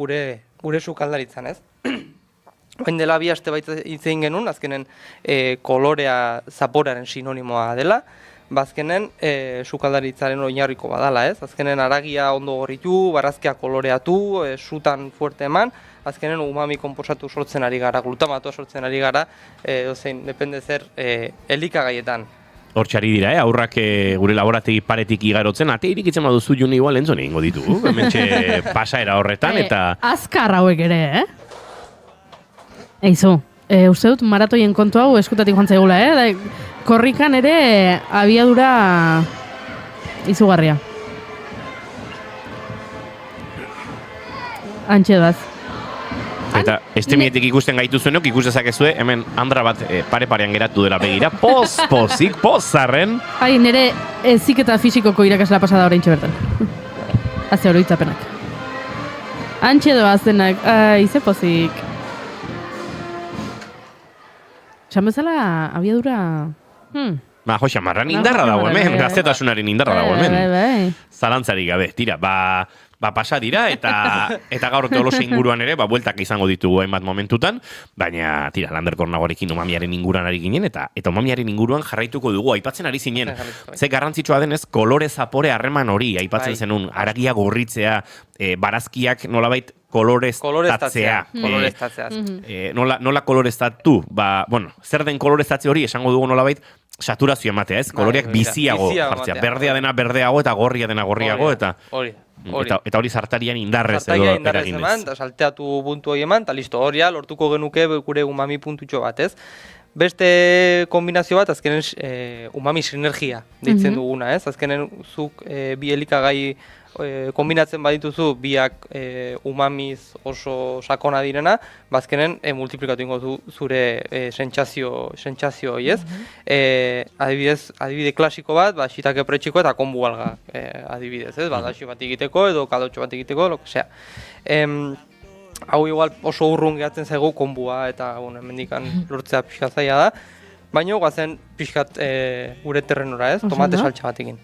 gure sukaldaritzan, ez? Oin dela 2 aste baita hitzein genuen, azkenen kolorea zaporearen sinonimoa dela, azkenen sukaldaritzaren oinarriko badala, ez? Azkenen aragia ondo gorritu, barrazkia koloreatu, sutan fuerte eman, azkenen umami konposatu sortzen ari gara, glutamatoa sortzen ari gara, dozein, depende zer, elikagaietan. Hortxari dira, aurrak gure laborategi paretik igarotzen, ate irikitzen baduzu juni igual entzun egingo ditugu, hementxe pasaera horretan, eta... Azkar hauek ere, Eizu, uste dut maratoien kontu hau eskutatik joan zaigula, korrikan ere abiadura izugarria. Antxe doaz. Eta estemietik ikusten gaituzuenok, ikustezakezue, hemen Andra bat pare-parean geratu dela begira, pozik, pozarren. Nire heziketa fisikoko irakasla pasada oraintxe bertan. Haze oroitzapenak. Antxe doaz denak, ize pozik. Esan bezala, abiadura... Joxa, marran indarra dago hemen, gaztetasunaren indarra dago hemen. Zalantzarik gabe, tira, pasa dira, eta gaur Tolosa inguruan ere, bueltak izango ditugu hainbat momentutan, baina, tira, Lander Kornagorekin umamiaren inguruan ari ginen, eta umamiaren inguruan jarraituko dugu, aipatzen ari zinen. Ze garrantzitsua denez, kolore zapore harreman hori, aipatzen zenun, aragia gorritzea, barazkiak nolabait koloreztatzea. Nola koloreztatu? Zer den koloreztatze hori, esango dugu nolabait, saturazio ematea, ez? Koloreak biziago jartzea. Berdea dena berdeago eta gorria dena gorriago, eta hori zartarian indarrez edo eragin ez. Salteatu puntu hori eman, eta listo, hori lortuko genuke gure umami puntutxo bat, ez? Beste kombinazio bat, azkenen umami sinergia deitzen duguna, ez? Azkenen zuk bi elikagai kombinatzen badituzu biak umamiz oso sakona direna, bazkenen multiplikatu ingo zure sentsazio hori, ez? Adibide klasiko bat, xitake pretxiko eta konbu alga adibidez, ez? Daxi bat egiteko edo kadotxo bat egiteko, lo que sea. Hau igual oso urrun gehatzen zaigu konbua eta hemendikan lortzea pixka zaila da. Baina guazen pixkat gure terrenora, ez? Tomate saltsa batekin.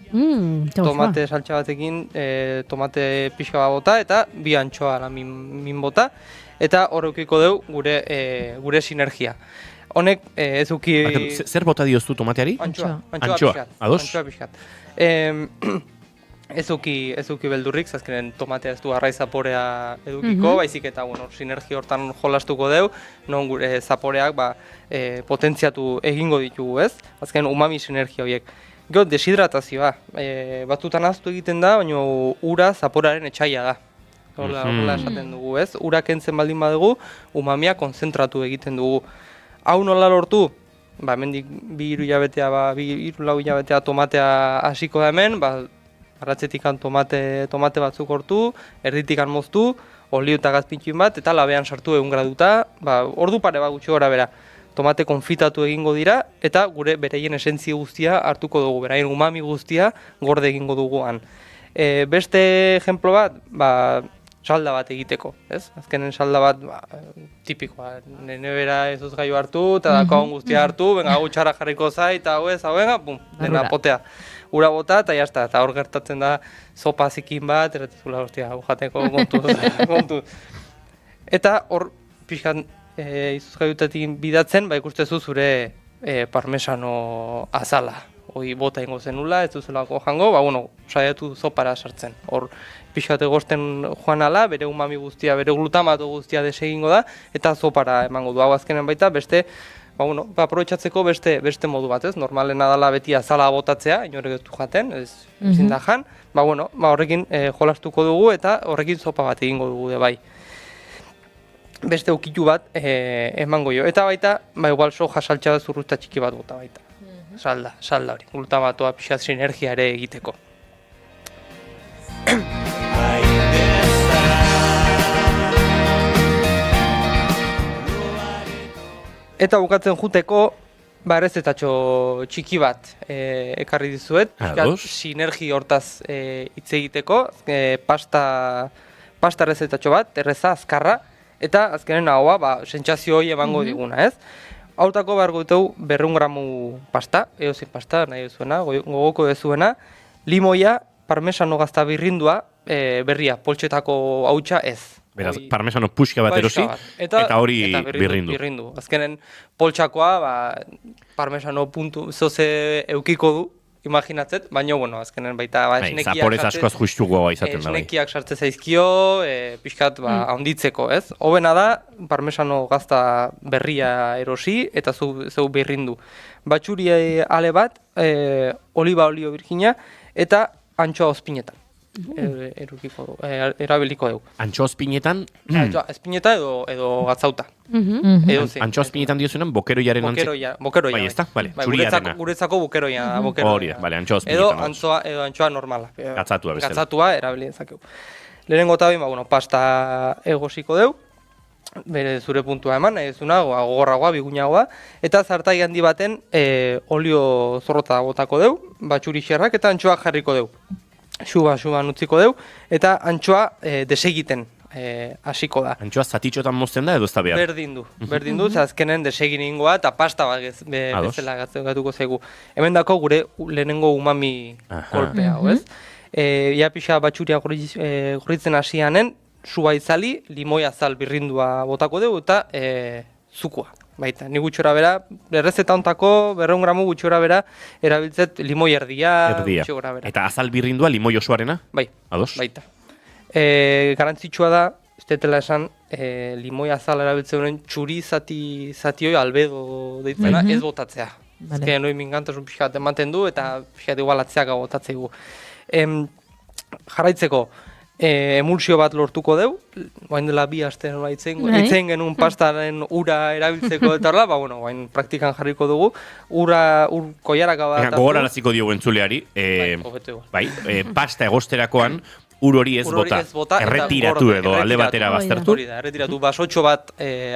Tomate saltsa batekin, tomate pixka bat bota eta bi antxoa min bota. Eta horrekiko dugu gure sinergia. Honek ez uki... Zer bota dioztu tomateari? Antxoa. Ados? Antxoa pixkat. Ez uki beldurrik, zazkenen tomatea ez du arrai zaporea edukiko, baizik eta sinergia hortan jolastuko deu, non gure zaporeak potentziatu egingo ditugu, ez? Azken umami sinergia horiek. Gero, deshidratazioa. Batzutan ahaztu egiten da, baina ura zaporearen etxaila da. Horrela esaten dugu, ez? Ura kentzen baldin badugu, umamia konzentratu egiten dugu. Hau nola lortu? Hemendik 2-3 hilabetea tomatea hasiko da hemen, arratzetikan tomate batzuk hortu, erditikan moztu, olio eta gazpintxin bat, eta labean sartu 1 graduta, ordu pare bat gutxi gora bera. Tomate konfitatu egingo dira, eta gure bereien esentzia guztia hartuko dugu, beraien umami guztia gorde egingo duguan. Beste ejemplo bat, salda bat egiteko, ez? Azkenen salda bat, tipikoa, nebera ez uzgailu hartu, eta dakoan guztia hartu, benga, hau txarra jarriko zai, eta hau ez, hau benga, dena potea. Ura bota eta jazta, eta hor gertatzen da sopa zikin bat, erretezula hostia, jateko kontu. Eta hor pixkan izuzgaiutatik bidatzen, ikustezu zure parmesano azala. Hoi bota ingo zenula, ez duzelako jango, saiatu sopara sartzen. Hor pixkat egosten joan ala, bere umami guztia, bere glutamato guztia desegingo da, eta sopara emango du. Hau azkenen baita beste, aprobetxatzeko beste modu bat, ez? Normalena dela beti azala botatzea, inorek ez du jaten, ezin da jan. Horrekin jolastuko dugu eta horrekin sopa bat egingo dugu bai. Beste ukitu bat emango jo. Eta baita, igual soja saltsa zurrusta txiki bat bota baita. Salda hori, glutamatoa pixat sinergia ere egiteko. Eta bukatzen juteko, errezetatxo txiki bat ekarri dizuet. Sinergi hortaz hitz egiteko, pasta errezetatxo bat, erreza, azkarra, eta azkenen haua sentsazio hori emango diguna, ez? Hautako behar guteu 200 gramu pasta, eozin pasta, nahi duzuena, gogoko duzuena, limoia, parmesano gazta birrindua, berria, poltsetako hautsa ez. Beraz, parmesano puxka bat erosi, eta hori birrindu. Azkenen, poltsakoa, parmesano zoze eukiko du, imaginatzet, baina, azkenen baita, zaporez askoaz justugoa izaten da. Esnekiak sartze zaizkio, pixkat, handitzeko, ez? Hobena da, parmesano gazta berria erosi, eta zeu birrindu. Batxuri ale bat, oliba olio virgina, eta antxoa ozpinetan. Erabiliko dugu. Antxoa ozpinetan? Ezpineta edo gatzauta. Antxoa ozpinetan diozunan bokeroiaren antzek? Bokeroia. Bai, ez da? Txuriarena. Guretzako bokeroia. Hori, antxoa ozpinetan. Edo antxoa normala. Gatzatua bezala. Gatzatua erabili dezakegu. Lehenengo eta behin, pasta egosiko dugu. Bere zure puntua eman, nahi duzuna, gogorragoa, bigunagoa. Eta zartai handi baten olio zorrota botako dugu, batxuri xerrak eta antxoa jarriko dugu. Xuban utziko dugu, eta antxoa desegiten hasiko da. Antxoa zatitxotan mozten da edo ez da behar? Berdin du, azkenen desegin ingoa eta pasta bat bezala gatuko zaigu. Hemen dako gure lehenengo umami kolpea, ez? Ia pixa batxuria gorritzen hasianen, suba itzali, limoi azal birrindua botako dugu eta zukua. Baita, ni gutxora bera, errezeta ontako 200 gramu gutxora bera, erabiltzet limoi erdia. Gutxora bera. Eta azal birrindua limoi osoarena? Bai, ados? Baita. Garantzitsua da, ez detela esan, limoi azal erabiltzen honen txuri zati hoi albedo deitzena ez botatzea. Ezken hori mingantasun pixkat ematen du eta pixkat igualatzeak botatzeigu. Jarraitzeko, emulsio bat lortuko deu, bain dela 2 aste nola itzen genuen pastaren ura erabiltzeko eta horla, bain praktikan jarriko dugu, ur koiaraka bat. Gogor araziko diogu entzuleari, pasta egosterakoan, ur hori ez bota, erretiratu edo alde batera baztertu. Erretiratu, basotxo bat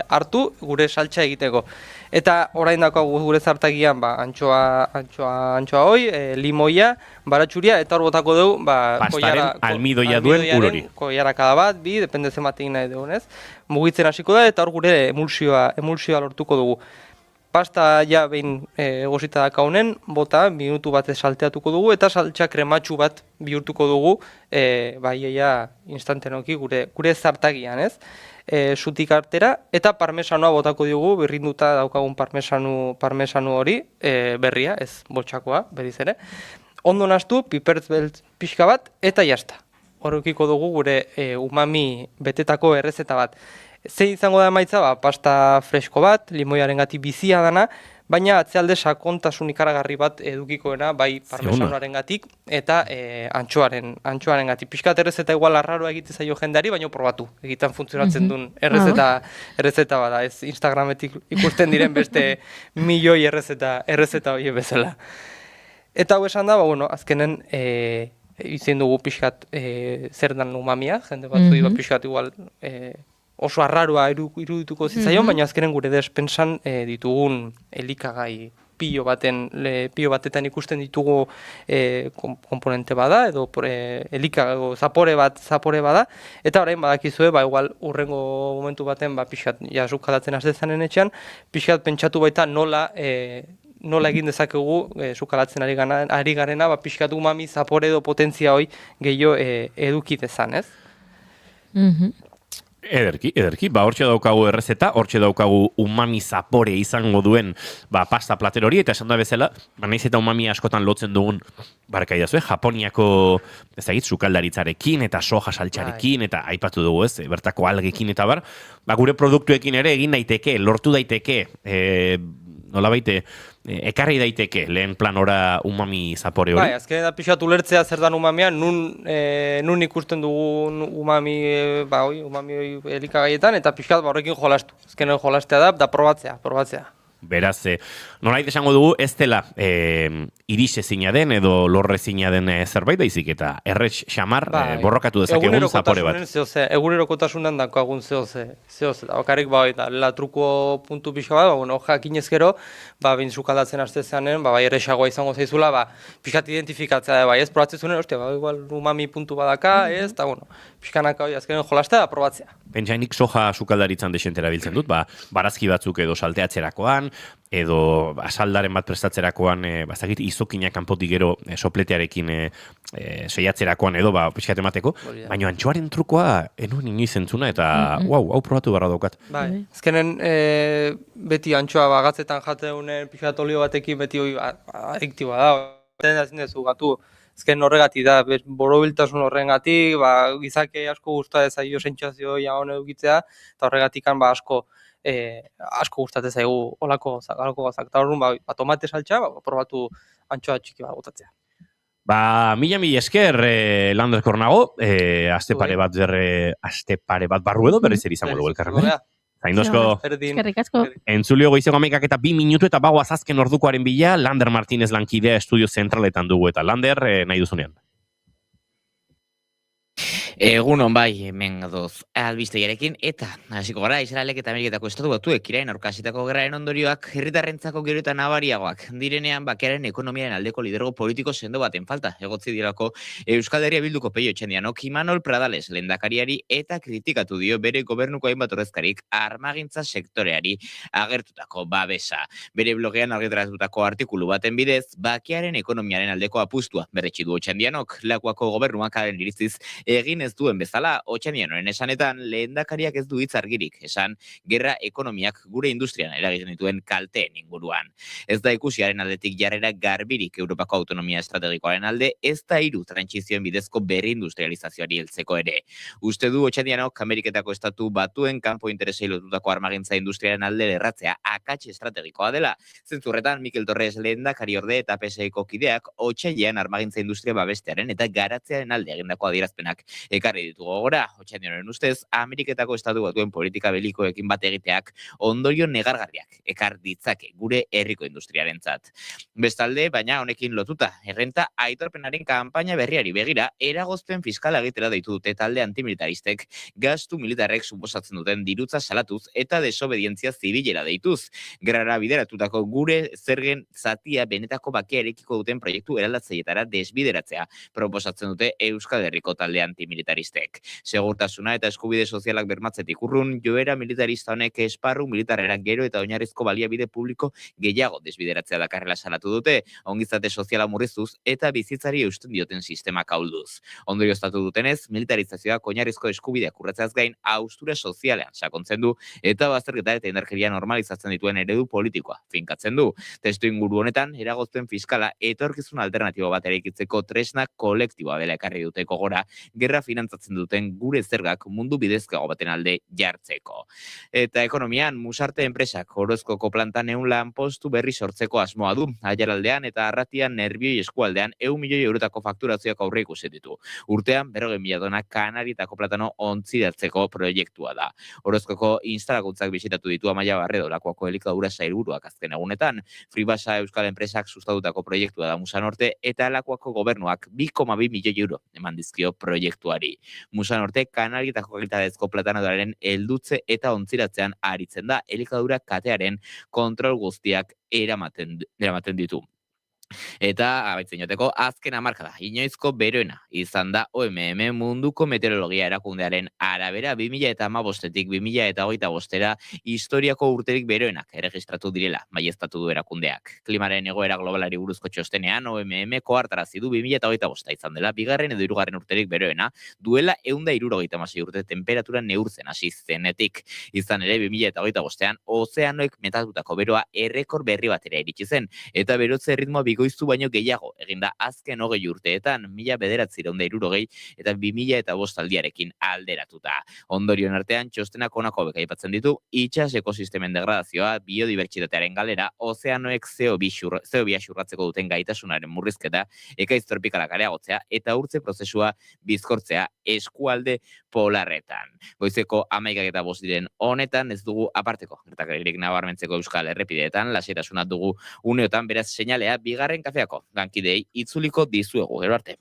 hartu gure saltsa egiteko. Eta orain dako gure zartagian antxoa hoi, limoia, baratxuria, eta hor botako dugu pastaren almidoia duen ur hori. Koiarakada bat, depende zematik nahi dugunez. Mugitzen hasiko da eta hor gure emulsioa lortuko dugu. Pasta ja behin egosita dakaunen, bota, minutu batez salteatuko dugu, eta saltsa krematxu bat bihurtuko dugu, iaia instantenoki gure zartagian, ez? Zutik artera, eta parmesanoa botako diogu, birrinduta daukagun parmesanu hori, berria, ez botxakoa, berriz ere. Ondo nahastu, pipertz beltz pixka bat, eta jazta. Horrekiko dugu gure umami betetako errezeta bat. Zein izango da emaitza, pasta fresko bat, limoiarengatik bizia dana, baina atzealde sakontasun ikaragarri bat edukikoena, bai parmesanoarengatik eta antxoarengatik. Pixkat errezeta igual arraroa egite zaio jendeari, baina probatu. Egiten funtzionatzen duen errezeta bada, ez Instagrametik ikusten diren beste milioi errezeta hori bezala. Eta hau esan da, azkenen izin dugu pixkat zer dan umamia, jende batzu pixkat igual oso arraroa irudituko zitzaion, baina azkenen gure despensan ditugun elikagai pilo batetan ikusten ditugu komponente bada, edo elikago zapore bada, eta orain badakizue, igual urrengo momentu baten pixkat sukalatzen hasdezanen etxean, pixkat pentsatu baita nola egin dezakegu sukalatzen ari garena, pixkat umami zapore edo potentzia hoi gehiago eduki dezan, ez? Ederki. Hortxe daukagu errezeta, hortxe daukagu umami zapore izango duen pasta plater hori, eta esan da bezala, naiz eta umami askotan lotzen dugun, Japoniako sukaldaritzarekin eta soja saltxarekin, eta aipatu dugu ez, bertako algekin eta gure produktuekin ere egin daiteke, lortu daiteke, nolabait ekarri daiteke lehen planora umami zapore hori. Azken da pixatu lertzea zer dan umamia, nun ikusten dugun umami elikagaietan, eta pixkat horrekin jolastu. Azkenen jolastea da probatzea. Beraz, nolait esango dugu, ez dela irisezina den edo lorrezina den zerbait daizik, eta erretx xamar borrokatu dezakegun zapore bat. Egunerokotasunan dakoagun zehoze. Bakarrik latruko puntu pixka bat, jakinez gero, bin sukaldatzen hastezanen, erresagoa izango zaizula, pixkat identifikatzea da, ez probatzen zuen, igual umami puntu badaka, ez, eta pixkanaka hori azkenen jolastea da probatzea. Pentsainik soja sukaldaritzan desentera biltzen dut, barazki batzuk edo salteatzerakoan, edo asaldaren bat prestatzerakoan, izokina kanpotik gero sopletearekin seiatzerakoan edo, pixkat emateko, baina antxoaren trukoa enuen inoiz entzuna, eta hau probatu barra daukat. Azkenen beti antxoa gatzetan jateunen pixkat olio batekin beti hori adiktiboa da. Ezin dezu gatu, ezken horregatik da, borobiltasun horrengatik, gizake asko guztua dezaio sentsazio jaun edukitzea, eta horregatik asko gustatzen zaigu olako gozak. Eta horren, tomate saltxa, probatu antxoa txiki bat gotatzea. Mila esker, Lander Kornago, aste pare bat barru edo, berriz ere izango dugu elkarren. Zaindosko, entzulio goizeko 11 eta 2 minutu eta bagoaz azken ordukoaren bila, Lander Martínez lankidea estudio zentraletan dugu, eta Lander nahi duzunean. Egunon hemen gadoz albistegiarekin, eta hasiko gara Israelek eta Ameriketako Estatu Batuek Iranen aurkasitako gerraren ondorioak herritarrentzako gero eta nabariagoak direnean bakearen ekonomiaren aldeko lidergo politiko sendo baten falta egotzi dirako Euskal Herria Bilduko Peio Etxendianok Imanol Pradales lehendakariari eta kritikatu dio bere gobernuko hainbat ordezkarik armagintza sektoreari agertutako babesa. Bere blogean argitaratutako artikulu baten bidez, bakearen ekonomiaren aldeko apustua berretsi du Etxendianok, Lakuako gobernuak haren iritziz egin ez duen bezala, Otxandianoren esanetan lehendakariak ez du hitz argirik, esan gerra ekonomiak gure industrian eragiten dituen kalteen inguruan. Ez da ikusiaren aldetik jarrera garbirik Europako autonomia estrategikoaren alde, ez da hiru trantsizioen bidezko berri industrializazioari heltzeko ere. Uste du Otxandianok Ameriketako Estatu Batuen kanpo interesei lotutako armagintza industriaren alde lerratzea akats estrategikoa dela. Zentzurretan Mikel Torres lehendakari orde eta PSeko kideak otsailean armagintza industria babestearen eta garatzearen alde egindako adierazpenak ekarri ditugu gora. Otxandianoren ustez, Ameriketako Estatu Batuen politika belikoekin bat egiteak ondorio negargarriak ekar ditzake gure herriko industriarentzat. Bestalde, baina honekin lotuta, errenta aitorpenaren kanpaina berriari begira, eragozpen fiskala egitera deitu dute talde antimilitaristek gastu militarrek suposatzen duten dirutza salatuz eta desobedientzia zibilera deituz. Gerrara bideratutako gure zergen zatia benetako bakea erekiko duten proiektu eraldatzaietara desbideratzea proposatzen dute Euskal Herriko talde antimilitarista. militaristek. Segurtasuna eta eskubide sozialak bermatzetik urrun, joera militarista honek esparru militarrera gero eta oinarrizko baliabide publiko gehiago desbideratzea dakarrela salatu dute, ongizate soziala murriztuz eta bizitzari eusten dioten sistemak ahulduz. Ondorioztatu dutenez, militarizazioak oinarrizko eskubideak urratzeaz gain haustura sozialean sakontzen du eta bazterketa eta indarkeria normalizatzen dituen eredu politikoa finkatzen du. Testu inguru honetan, eragozpen fiskala etorkizun alternatibo bat eraikitzeko tresna kolektiboa dela ekarri dute gogora, gerra finantzatzen duten gure zergak mundu bidezkago baten alde jartzeko. Eta ekonomian, Musarte enpresak Orozkoko plantan 100 lanpostu berri sortzeko asmoa du. Aiaraldean eta Arratian Nerbioi eskualdean 100 milioi eurotako fakturazioak aurre ikusi ditu. Urtean 40.000 tona Kanarietako platano ontzidatzeko proiektua da. Orozkoko instalakuntzak bisitatu ditu Amaia Barredo Lakuako elikadura sailburuak azken egunetan. Fribasa Euskal enpresak sustatutako proiektua da Musanorte eta Lakuako gobernuak 2,2 milioi euro eman dizkio proiektuari. Musanorte Kanarietako kalitatezko platanoaren heldutze eta ontziratzean aritzen da elikadura katearen kontrol guztiak eramaten ditu. Eta abaitzen joteko azken hamarkada, inoizko beroena izan da OMM munduko meteorologia erakundearen arabera 2015-tik 2025-era historiako urterik beroenak erregistratu direla, baieztatu du erakundeak. Klimaren egoera globalari buruzko txostenean OMM kohartarazi du 2025 izan dela bigarren edo hirugarren urterik beroena, duela 176 urte temperatura neurtzen hasi zenetik. Izan ere 2025ean ozeanoek metatutako beroa errekor berri batera iritsi zen eta berotze ritmoa bikoiztu baino gehiago eginda azken 20 urteetan 1960 eta 2005 aldiarekin alderatuta. Ondorioen artean txostenak honako hauek aipatzen ditu: itsas ekosistemen degradazioa, biodibertsitatearen galera, ozeanoek CO2 xurratzeko duten gaitasunaren murrizketa, ekaiz tropikala areagotzea eta urtze prozesua bizkortzea eskualde polarretan. Goizeko 11:05 diren honetan ez dugu aparteko gertakaririk nabarmentzeko euskal errepideetan, lasaitasuna dugu uneotan, beraz seinalea bigarren kafeako gankidei itzuliko dizuegu, gero arte.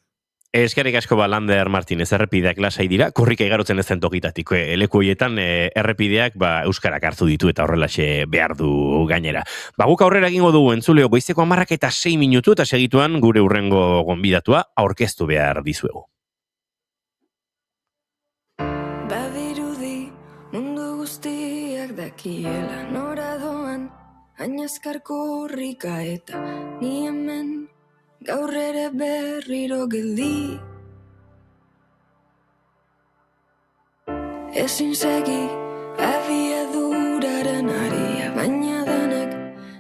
Eskerrik asko Lander Martínez, errepideak lasai dira, korrika igarotzen ez den tokitatik. Leku horietan errepideak euskarak hartu ditu eta horrelaxe behar du gainera. Guk aurrera egingo dugu entzuleo goizeko 10:06 eta segituan gure hurrengo gonbidatua aurkeztu behar dizuegu. Badirudi mundu guztiak dakiela nora doan, hainazkar korrika eta ni hemen gaur ere berriro geldi. Ezin segi abiaduraren aria, baina denek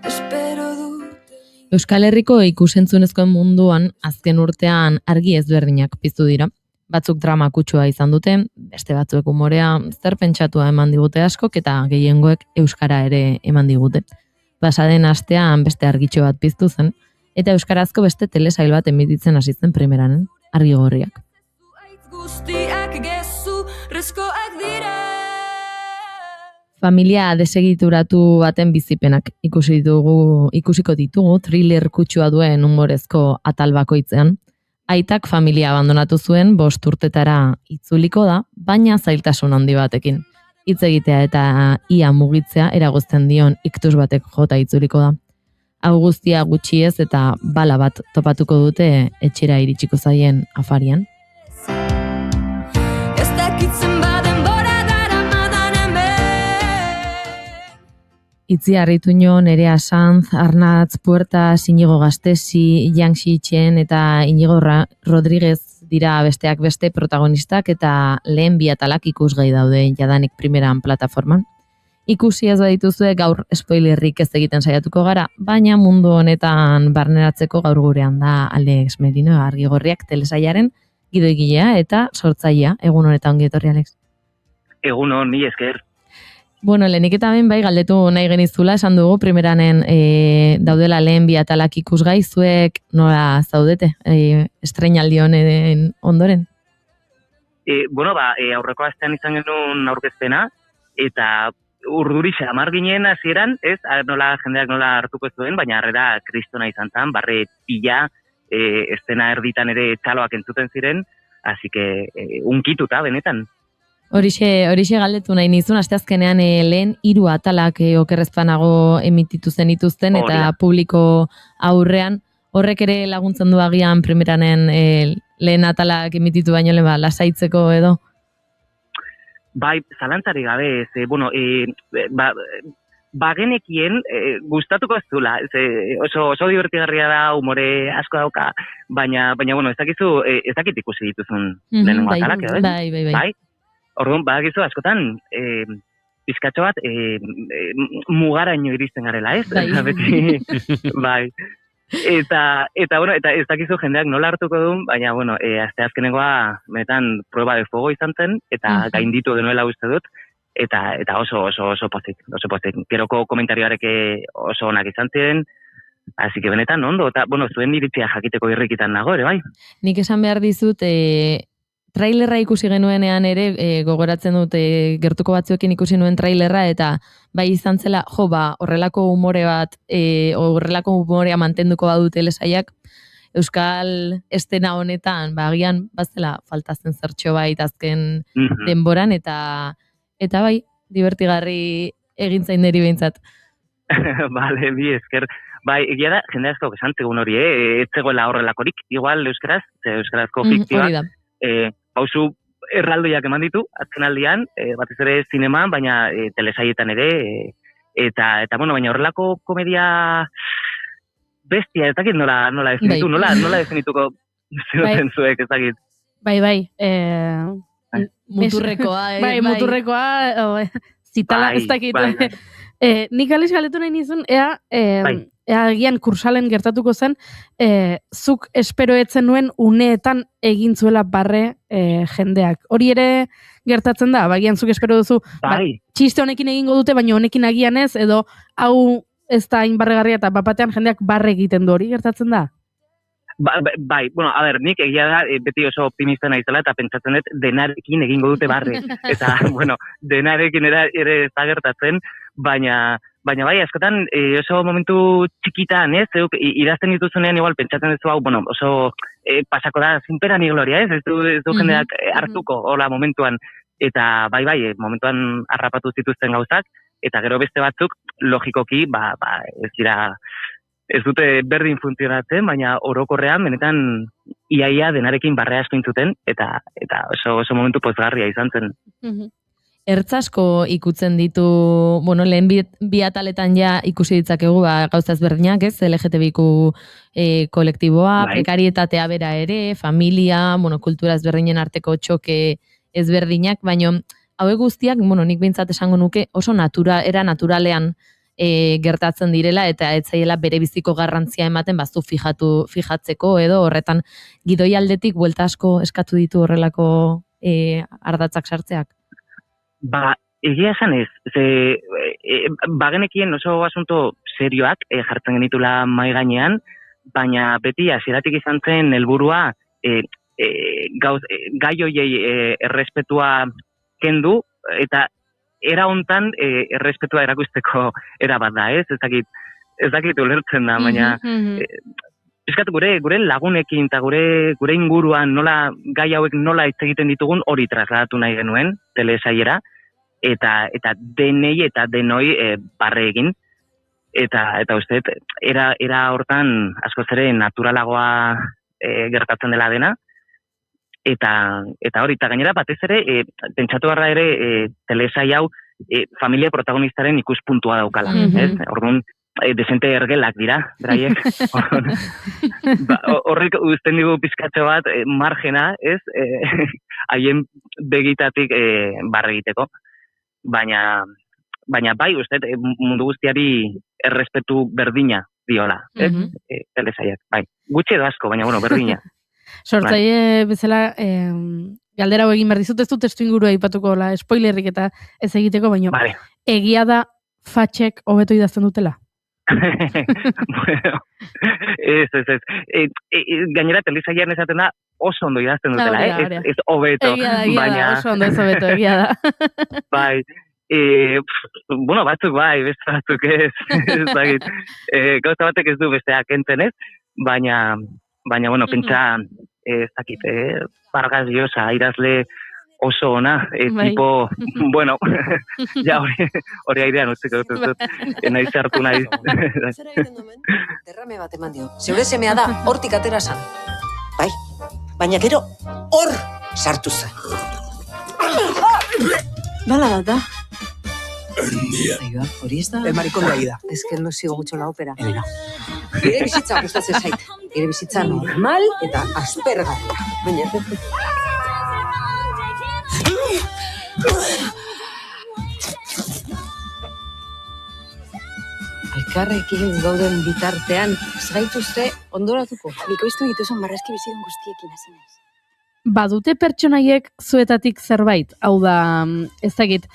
espero dute. Euskal Herriko ikusentzunezkoen munduan azken urtean argi ezberdinak piztu dira. Batzuk drama kutsua izan dute, beste batzuek umorea zer pentsatua eman digute askok eta gehiengoek euskara ere eman digute. Pasaden astean beste argitxo bat piztu zen, eta euskarazko beste telesail bat emititzen hasi zen primeranen, Argi Gorriak. Guztiak gezu rezkoak dira. Familia desegituratu baten bizipenak ikusiko ditugu thriller kutsua duen humorezko atal bakoitzean. Aitak familia abandonatu zuen 5 urtetara itzuliko da, baina zailtasun handi batekin. Hitz egitea eta ia mugitzea eragozten dion iktus batek jota itzuliko da. Hau guztia gutxi ez eta bala bat topatuko dute etxera iritsiko zaien afarian. Ez dakitzen baden bora daramadan hemen. Itzi Arrituño, Nerea Sanz, Arnatz Puerta, Inigo Gastesi, Yang Xichen eta Inigo Rodríguez dira besteak beste protagonistak eta lehen 2 atalak ikusgai daude jadanik primeran plataforman. Ikusi ez badituzue gaur spoilerrik ez egiten saiatuko gara, baina mundu honetan barneratzeko gaur gurean da Alex Merino, Argi Gorriak telesailaren gidoigilea eta sortzailea. Egun honetan ongi etorri, Alex. Egun hon, ni esker. Bueno, lehenik eta ben bai galdetu nahi genizula, esan dugu primeranen daudela lehen 2 atalak ikusgai, zuek nola zaudete estreinaldi honen ondoren? Aurreko astean izan genuen aurkezpena, eta urduri xamar ginen hasieran, ez, nola jendeak nola hartuko zuen, baina harrera kristona izan zen, barre pila, estena erditan ere txaloak entzuten ziren, así que unkituta benetan. Horixe galdetu nahi nizun, asteazkenean lehen 3 atalak okerrezpanago emititu zenituzten eta publiko aurrean, horrek ere laguntzen du agian primeranen lehen atalak emititu baino lehen lasaitzeko edo? Bai, zalantzari gabe, bagenekien gustatuko ez dula, oso divertigarria da, umore asko dauka, baina bueno, ez dakit ikusi dituzun lehenengo atalak, edo? Bai. Orduan, badakizu askotan, pizkatxo bat, mugaraino iristen garela, ez? Bai. Eta ez dakizu jendeak nola hartuko duen, baina, bueno, asteazkenengoa benetan prueba de fuego izan zen, eta gainditu genuela uste dut, eta oso pozik. Geroko komentarioarek oso onak izan ziren, así que benetan ondo, eta, bueno, zuen iritzia jakiteko irrikitan nago, ere, bai? Nik esan behar dizut, trailerra ikusi genuenean ere, gogoratzen dut gertuko batzuekin ikusi nuen trailerra, eta bai izan zela, horrelako umore bat, horrelako umorea mantenduko badute telesaiak, Euskal estena honetan, agian, bazela, faltazen zertxo bait azken denboran, eta bai, divertigarri egin zain deri behintzat. Bale, bi esker. Bai, egia da, jende asko esan zegoen hori, ez zegoela horrelakorik, igual euskarazko fiktioak, pausu erraldoiak eman ditu, atzenaldian, batez ere zineman, baina telesaietan ere, eta bueno, baina horrelako komedia bestia, ez dakit nola definitu, nola definituko zioten zuek, ez dakit. Bai. Muturrekoa, muturrekoa, zitala ez dakit. Nik Alex galetu nahi nizun, ea agian kursalen gertatuko zen, zuk espero etzen nuen uneetan egin zuela barre jendeak. Hori ere gertatzen da, agian zuk espero duzu, txiste honekin egingo dute, baina honekin agian ez, edo hau ez da inbarregarria eta bapatean jendeak barre egiten du, hori gertatzen da? Bai, bueno, a ber, nik egia da, beti oso optimista naizela eta pentsatzen dut denarekin egingo dute barre. Eta, bueno, denarekin ere ez da gertatzen, baina bai, askotan oso momentu txikitan, ez? Idazten dituzunean igual pentsatzen duzu hau, bueno, oso pasako da zinpera ni gloria, ez? Ez du jendeak hartuko, hola, momentuan. Eta bai, momentuan harrapatu zituzten gauzak, eta gero beste batzuk, logikoki, ez dute berdin funtzionatzen, baina orokorrean, benetan, iaia denarekin barre asko intzuten, eta oso momentu pozgarria izan zen. Ertz asko ikutzen ditu, bueno, lehen bi ataletan ja ikusi ditzakegu gauza ezberdinak, ez? LGTBIQ kolektiboa, prekarietatea bera ere, familia, kultura ezberdinen arteko txoke ezberdinak, baina hauek guztiak, nik behintzat esango nuke, oso era naturalean gertatzen direla, eta ez zaiela bere biziko garrantzia ematen bazu fijatzeko, edo horretan gidoi aldetik buelta asko eskatu ditu horrelako ardatzak sartzeak. Egia esan ez, bagenekien oso asunto serioak jartzen genitula mai gainean, baina beti hasieratik izan zen helburua gai hoiei errespetua kendu, eta era hontan errespetua erakusteko era bat da, ez? Ez dakit ulertzen da, baina pizkat gure lagunekin eta gure inguruan nola gai hauek nola hitz egiten ditugun hori trasladatu nahi genuen telesaiera, eta denei eta denoi barre egin, eta uste, era hortan askoz ere naturalagoa gertatzen dela dena, eta hori, eta gainera batez ere, pentsatu barra ere telesai hau familia protagonistaren ikuspuntua daukala, ez? Orduan, desente ergelak dira, beraiek. Horrik uzten digu pizkatxo bat margena, ez? Haien begitatik barre egiteko. Baina bai, uste, mundu guztiari errespetu berdina diola, ez? Telesaiak, bai. Gutxi edo asko, baina, berdina. Sortzaile bezala, galdera egin behar dizut, ez du testu ingurua aipatuko spoilerrik eta ez egiteko, baina egia da fatxek hobeto idazten dutela? Bueno, ez. Gainera telesailean esaten da oso ondo idazten dutela, ez hobeto. Egia da, oso ondo ez hobeto, egia da. Bai, bueno, batzuk bai, beste batzuk ez dakit. Gauza batek ez du besteak entzen ez, baina, bueno, pentsa, ez dakit, Vargas Llosa, idazle oso ona, tipo, bueno, ja hori airean utziko dut, nahi zartu nahi. Derrame bat eman dio, zeure semea da, hortik atera zan. Bai, baina gero hor sartu zen. Bala da. Aiba, hori ez da? El maricón de Aida. Es que no sigo mucho la ópera. Elena. Nire bizitza gustatzen zait. Nire bizitza normal eta aspergarria. Baina... Elkarrekin gauden bitartean, ez gaituzte ondoratuko. Bikoiztu dituzun marrazki bizidun guztiekin hasi naiz. Badute pertsonaiek zuetatik zerbait, hau da, ez dakit,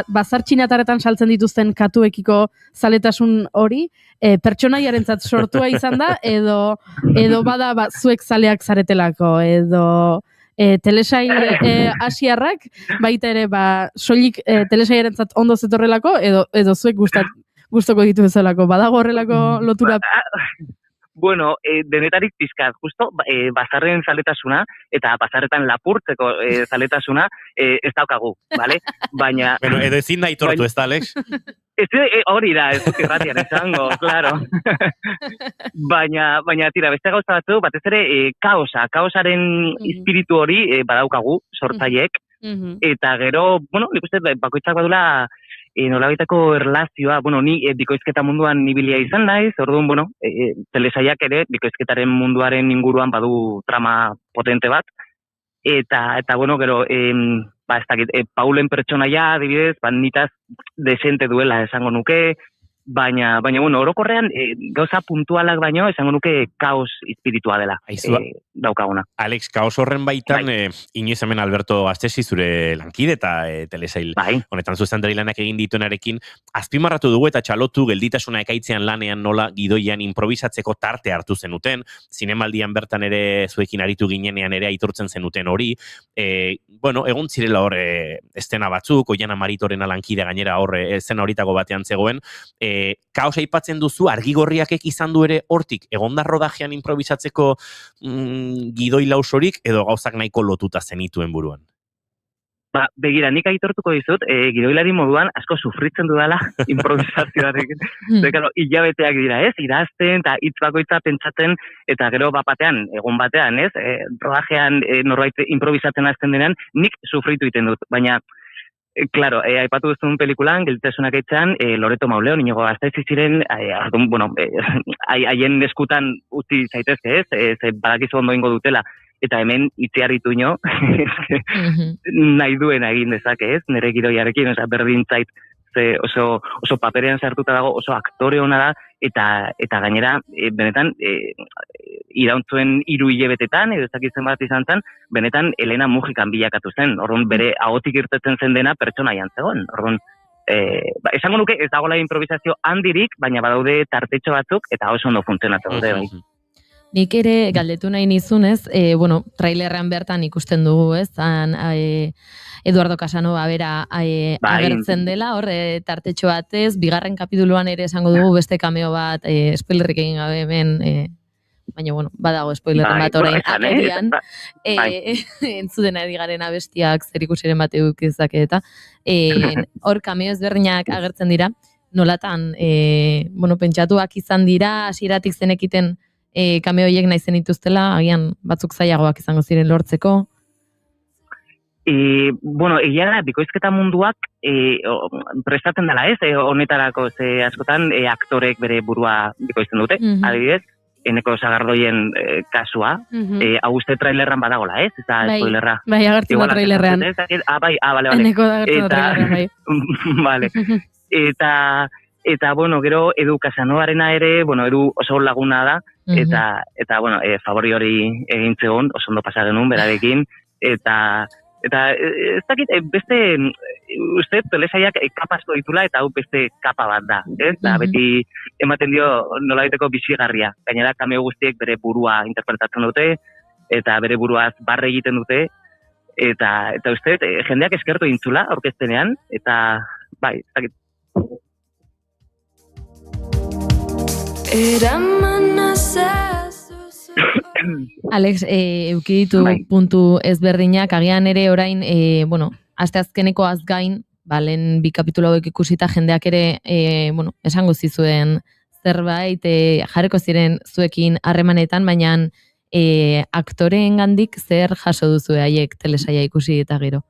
bazar txinataretan saltzen dituzten katuekiko zaletasun hori, pertsonaiarentzat sortua izan da, edo bada zuek zaleak zaretelako, edo telesail asiarrak, baita ere, soilik telesaiarentzat ondo zetorrelako, edo zuek gustoko ditu bezalako, badago horrelako lotura... Bueno, denetarik pizkat, justo, bazarren zaletasuna, eta bazarretan lapurtzeko zaletasuna, ez daukagu, bale? Baina... Bueno, edo ezin da itortu ez da, Alex? Hori da, ez dut irratian esango, claro. Baina tira, beste gauza batzu, batez ere, kaosaren espiritu hori badaukagu, sortzaiek, eta gero, bueno, nik uste, bakoitzak badula, nolabaiteko erlazioa, bueno, ni bikoizketa munduan nibilia izan naiz, orduan, bueno, telesaiak ere bikoizketaren munduaren inguruan badu trama potente bat, eta bueno, gero, ez dakit, Paulen pertsonaia, adibidez, nitaz desente duela esango nuke, baina bueno, orokorrean gauza puntualak baino esango nuke kaos espiritua dela daukaguna. Alex, kaos horren baitan, inoiz hemen Alberto Gastesi zure lankide eta telesail honetan zuzendari lanak egin dituenarekin, azpimarratu dugu eta txalotu gelditasuna ekaitzean lanean nola gidoian improvisatzeko tarte hartu zenuten, zinemaldian bertan ere zuekin aritu ginenean ere aitortzen zenuten hori, bueno, egon zirela hor estena batzuk, Oiana Maritorena lankide gainera hor estena horitako batean zegoen, kaos aipatzen duzu, argigorriakek izan du ere hortik, egonda rodajean improvisatzeko gidoi lausorik, edo gauzak nahiko lotuta zenituen buruan? Begira, nik aitortuko dizut, gidoilari moduan asko sufritzen dudala improvisazioarekin. Hilabeteak dira, ez? Idazten, eta hitz bakoitza pentsatzen, eta gero batean, egun batean, ez? Rodajean norbait improvisatzen hasten denean, nik sufritu egiten dut, baina claro, aipatu duzun pelikulan, gelditasunak eitzan, Loreto Mauleo, Inigo Gasteiz ziren, bueno, haien eskutan utzi zaitezke, ez? Badakizu ondo ingo dutela, eta hemen itziarritu ino, nahi duen egin dezake, ez? Nire gidoiarekin, berdin zait, oso paperean sartuta dago, oso aktore hona da, eta gainera, benetan, irauntzuen 3 hilabetetan, edo ezakitzen bat izan zen, benetan Elena Mujikan bilakatu zen, orduan bere ahotik irtetzen zen dena pertsonaian zegoen, orduan, esango nuke ez dagoela improvisazio handirik, baina badaude tartetxo batzuk, eta oso ondo funtzionatzen dute. Nik ere galdetu nahi nizunez, bueno, trailerrean bertan ikusten dugu, ez, Eduardo Casanova bera agertzen dela, hor, tartetxo batez, bigarren kapituluan ere esango dugu beste cameo bat, spoilerrik egin gabe hemen, baina, bueno, badago spoilerren bat orain agerian, entzuden ari garen abestiak zer ikusiren bat edukizake eta, hor cameo ezberdinak agertzen dira, nolatan, bueno, pentsatuak izan dira, hasieratik zenekiten cameo horiek nahi zenituztela, agian batzuk zailagoak izango ziren lortzeko, bueno, egia da, bikoizketa munduak prestatzen dela ez, honetarako askotan aktorek bere burua bikoizten dute, adibidez, Eneko Sagardoien kasua, hau uste trailerran badagola, ez? Eta spoilerra. Bai, agertzen da trailerrean. Bale. Eneko agertzen da trailerran, bai. Bale. Eta, bueno, gero Edu Casanovarena ere, bueno, Edu oso laguna da, eta bueno, favori hori egin zegoen, oso ondo pasa genuen, berarekin, eta ez dakit, beste, uste, telesaiak kapazko ditula, eta hau beste kapa bat da, ez? Da, beti ematen dio nolabaiteko bizigarria. Gainera, cameo guztiek bere burua interpretatzen dute, eta bere buruaz barre egiten dute, eta uste, jendeak eskertu intzula, aurkeztenean, eta, bai, ez dakit. Alex, eukiditu puntu ezberdinak, agian ere orain, bueno, asteazkeneko azgain, lehen 2 kapitulu hauek ikusita jendeak ere, bueno, esango zizuen zerbait, jarriko ziren zuekin harremanetan, baina aktoreengandik zer jaso duzu haiek telesaia ikusi eta gero?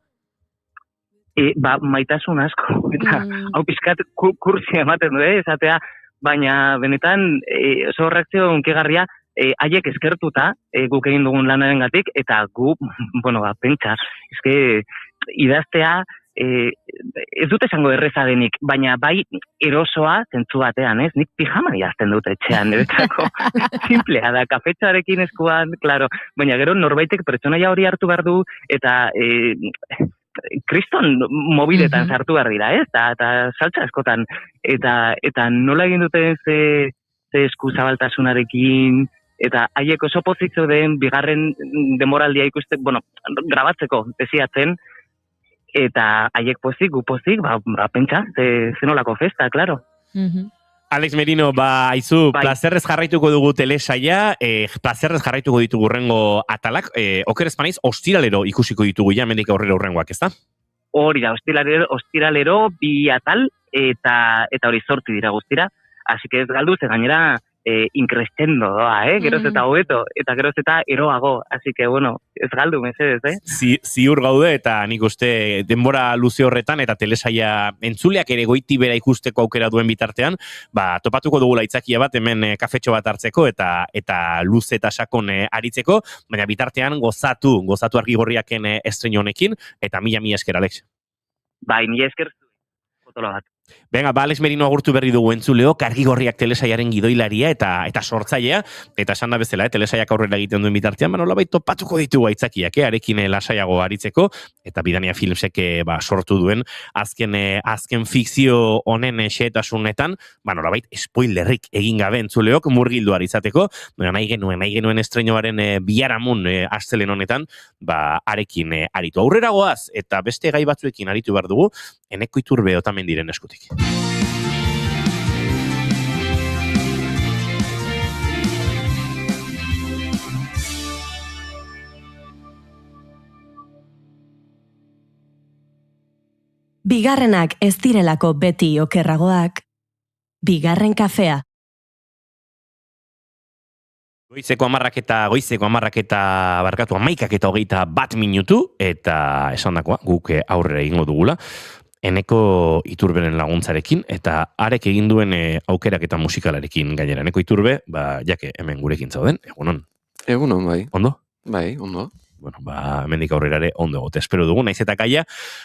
Maitasun asko, eta hau pizkat kursia ematen du, esatea, baina benetan oso reakzio unkigarria, haiek eskertuta guk egin dugun lanarengatik, eta gu, pentsa, idaztea, ez dut esango erreza denik, baina bai erosoa zentzu batean, ez? Nik pijama idazten dut etxean, niretzako simplea da, kafetxoarekin eskuan, klaro, baina gero norbaitek pertsonaia hori hartu behar du, eta kriston mobiletan sartu behar dira, ez? Eta saltza askotan, eta nola egin duten ze eskuzabaltasunarekin, eta haiek oso pozik zeuden bigarren denboraldia ikuste, grabatzeko desiatzen, eta haiek pozik, gu pozik, pentsa, zenolako festa, klaro. Alex Merino, aizu, plazerrez jarraituko dugu telesaia, plazerrez jarraituko ditugu urrengo atalak, oker espanaiz, ostiralero ikusiko ditugu ja, mendik aurrera urrengoak, ez da? Hori da, ostiralero 2 atal, eta hori 8 dira guztira, así que ez galdu, ze gainera increscendo doa, geroz eta hobeto, eta geroz eta eroago, así que, ez galdu, mesedez, Ziur gaude, eta nik uste denbora luze horretan, eta telesaia entzuleak ere goiti bera ikusteko aukera duen bitartean, topatuko dugula aitzakia bat, hemen kafetxo bat hartzeko, eta luze eta sakon aritzeko, baina bitartean gozatu argigorriaken estreno honekin, eta mila esker, Alex. Mila esker, fotola bat. Venga, Alex Merino agurtu berri dugu entzuleo, Argigorriak telesaiaren gidoilaria eta sortzailea, eta esan da bezala, telesaiak aurrera egiten duen bitartean, nolabait topatuko ditugu aitzakiak, arekin lasaiago aritzeko, eta Bidania Filmsek sortu duen azken fikzio honen xehetasunetan, nolabait spoilerrik egin gabe entzuleok murgilduar izateko, nahi genuen estreinoaren biharamun astelen honetan, arekin aritu. Aurrera goaz, eta beste gai batzuekin aritu behar dugu, Eneko Iturbe Otamendiren eskutik. Bigarrenak ez direlako beti okerragoak, bigarren kafea. Goizeko amarraketa barkatu 11:21 minutu, eta esandakoa guk aurrera egingo dugula. Eneko Iturberen laguntzarekin, eta arek egin duen aukerak eta musikalarekin gainera. Eneko Iturbe, jake hemen gurekin zauden, egunon. Egunon, bai. Ondo? Bai, ondo. Hemendik aurrera ere ondo egote. Espero dugu, naiz eta kaia,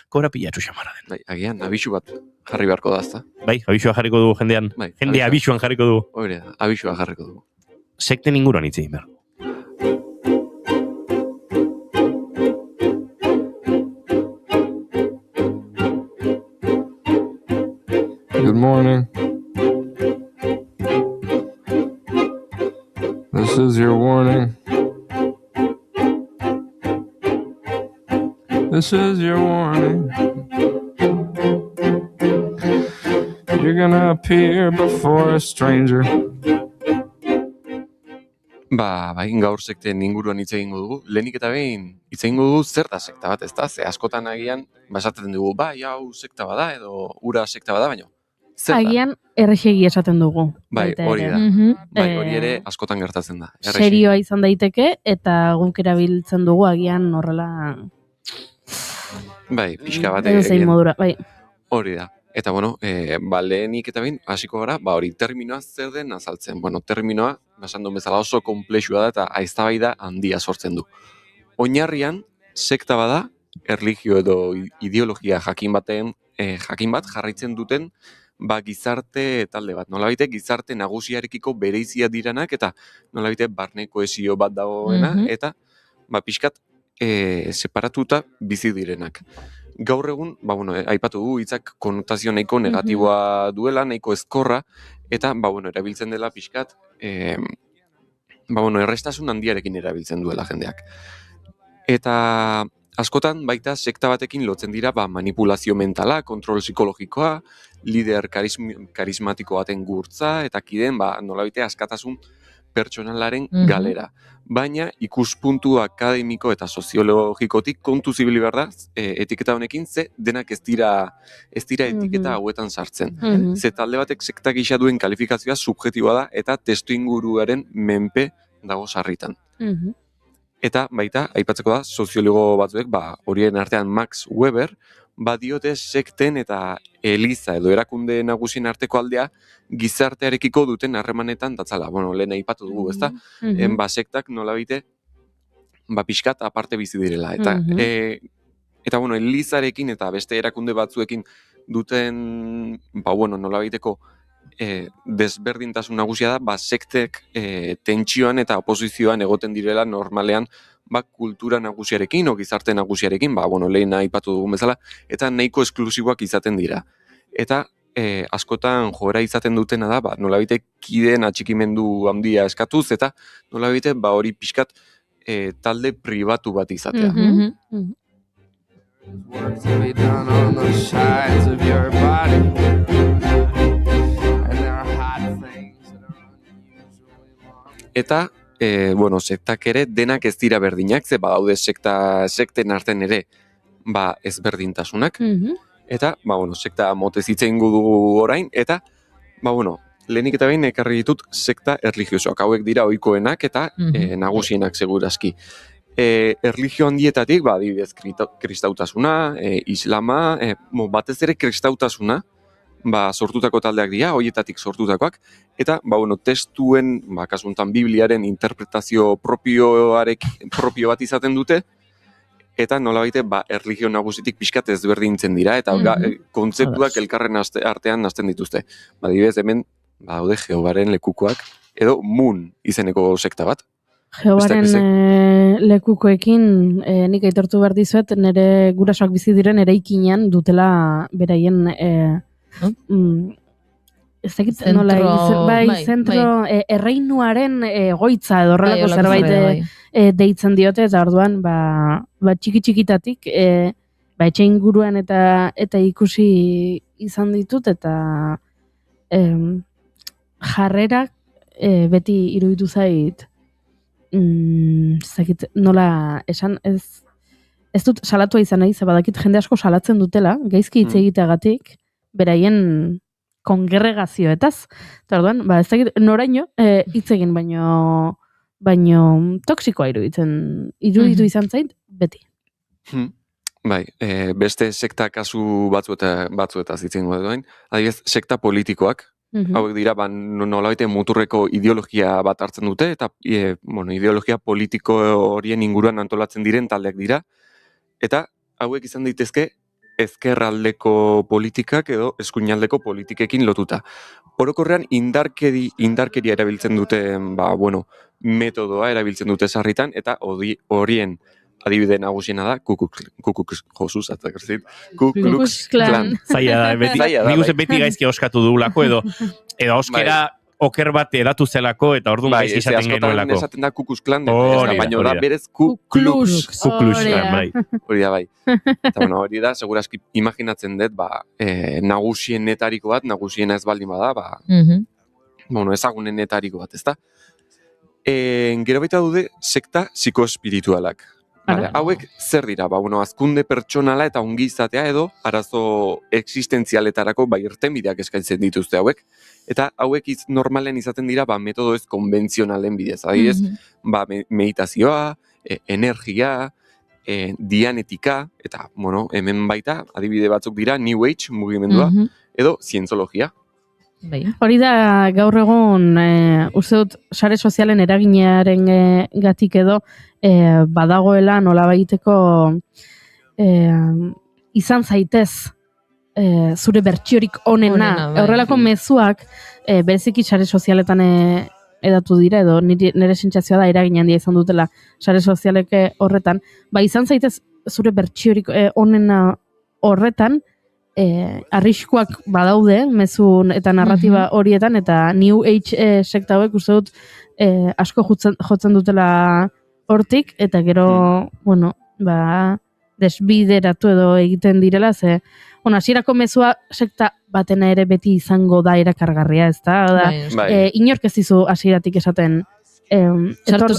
kobra pilatxu xamarra den. Bai, agian, abisu bat jarri beharko da, ezta? Bai, abisua jarriko dugu jendean. Jendea abisuan jarriko dugu. Hore da, abisua jarriko dugu. Sekten inguruan hitz egin behar. Good morning. This is your warning. This is your warning. You're gonna appear before a stranger. Bai, gaur sekten inguruan hitz egingo dugu. Lehenik eta behin hitz egingo dugu zer da sekta bat, ezta? Ze askotan agian basatzen dugu, hau sekta bada edo ura sekta bada, baina agian errexegi esaten dugu. Bai, hori da. Bai, hori ere askotan gertatzen da. Serioa izan daiteke, eta guk erabiltzen dugu agian horrela... Bai, pixka bat egin. Bai. Hori da. Eta, lehenik eta behin, hasiko gara, hori terminoa zer den azaltzen. Terminoa, basan duen bezala oso komplexua da eta eztabaida handia sortzen du. Oinarrian, sekta bada, erlijio edo ideologia jakin bat jarraitzen duten, gizarte talde bat. Nolabite, gizarte nagusiarekiko bereizia diranak, eta nolabite, barne koesio bat dagoena, eta pixkat separatuta bizi direnak. Gaur egun, aipatu du, hitzak konotazio nahiko negatiboa duela, nahiko ezkorra, eta, erabiltzen dela pixkat, errestasun handiarekin erabiltzen duela jendeak. Eta askotan, baita sekta batekin lotzen dira manipulazio mentala, kontrol psikologikoa, lider karismatiko baten gurtza, eta kideen nolabite askatasun pertsonalaren galera. Baina ikuspuntu akademiko eta soziologikotik kontu zibili behar da, etiketa honekin, ze denak ez dira etiketa hauetan sartzen. Ze talde batek sekta gisa duen kalifikazioa subjetiboa da eta testu inguruaren menpe dago sarritan. Eta baita, aipatzeko da, soziologo batzuek, horien artean Max Weber, badiote sekten eta eliza edo erakunde nagusien arteko aldea gizartearekiko duten harremanetan datzala. Bueno, lehen aipatu dugu, ezta? Sektak nolabite, pixkat aparte bizi direla. Eta bueno, elizarekin eta beste erakunde batzuekin duten, nolabiteko desberdintasun nagusia da, sektek tentsioan eta oposizioan egoten direla normalean kultura nagusiarekin o gizarte nagusiarekin, lehen aipatu dugun bezala, eta nahiko esklusiboak izaten dira. Eta askotan joera izaten dutena da, nolabite kideen atxikimendu handia eskatuz, eta nolabite hori pixkat talde pribatu bat izatea. Work to be done on the sides of your body. And there are hot things that are unusually long. Eta, sektak ere denak ez dira berdinak, ze badaude sekten arten ere ezberdintasunak. Eta, sekta motez hitz egingo dugu orain, eta, lehenik eta behin ekarri ditut sekta erlijiosoak, hauek dira ohikoenak eta nagusienak segurazki. Erlijio handietatik, adibidez, kristautasuna, islama, batez ere kristautasuna, sortutako taldeak dira, horietatik sortutakoak, eta, testuen, kasuntan Bibliaren interpretazio propio bat izaten dute, eta nolabait erlijio nagusitik pixkat ezberdintzen dira, eta kontzeptuak elkarren artean hasten dituzte. Adibidez, hemen, daude Jehovaren lekukoak, edo Moon izeneko sekta bat. Jehovaren lekukoekin nik aitortu behar dizuet, nire gurasoak bizi diren eraikinean dutela beraien ez dakit nola zentro erreinuaren egoitza edo horrelako zerbait deitzen diote, eta orduan txiki-txikitatik etxe inguruan eta ikusi izan ditut, eta jarrerak beti iruditu zait nola esan, ez dut salatua izan nahi, badakit jende asko salatzen dutela, gaizki hitz egiteagatik, beraien kongregazioetaz. Eta orduan, ez dakit noraino hitz egin baino toksikoa iruditu izan zait, beti. Beste sekta kasu batzuetaz hitz egingo duen, adibidez, sekta politikoak, hauek dira, nolabait muturreko ideologia bat hartzen dute, eta ideologia politiko horien inguruan antolatzen diren taldeak dira, eta hauek izan daitezke ezkerraldeko politikak edo eskuinaldeko politikekin lotuta. Orokorrean indarkeria erabiltzen duten, metodoa erabiltzen dute sarritan, eta horien adibide nagusiena da Ku Klux Klan. Zaila da, beti gaizki oskatu dugulako, edo oskera oker bat edatu zelako, eta orduan gaizki esaten genuelako. Esaten da Ku Klux Klan, baina da berez Ku Klux. Hori da, bai. Eta hori da, segurazki imaginatzen dut, nagusienetariko bat, nagusiena ez baldin bada, ezagunenetariko bat, ezta? Gero baita dude, sekta psikoespiritualak. Hauek zer dira? Azkunde pertsonala eta ongizatea edo arazo existentzialetarako irtenbideak eskaintzen dituzte hauek. Eta hauek normalen izaten dira metodo ez konbentzionalen bidez. Adibidez, meditazioa, energia, dianetika, eta hemen baita adibide batzuk dira New Age mugimendua edo zientzologia. Hori da gaur egun uste dut sare sozialen eraginearen gatik edo badagoela nolabaiteko izan zaitez zure bertsiorik onena. Horrelako mezuak bereziki sare sozialetan edatu dira, edo nire sentsazioa da eragin handia izan dutela sare sozialeke horretan. Izan zaitez zure bertsiorik onena horretan, arriskuak badaude mezu eta narratiba horietan, eta New Age sekta hauek uste dut asko jotzen dutela hortik, eta gero desbideratu edo egiten direla, ze hasierako mezua sekta batena ere beti izango da erakargarria, ez da? Inork ez dizu hasieratik esaten etor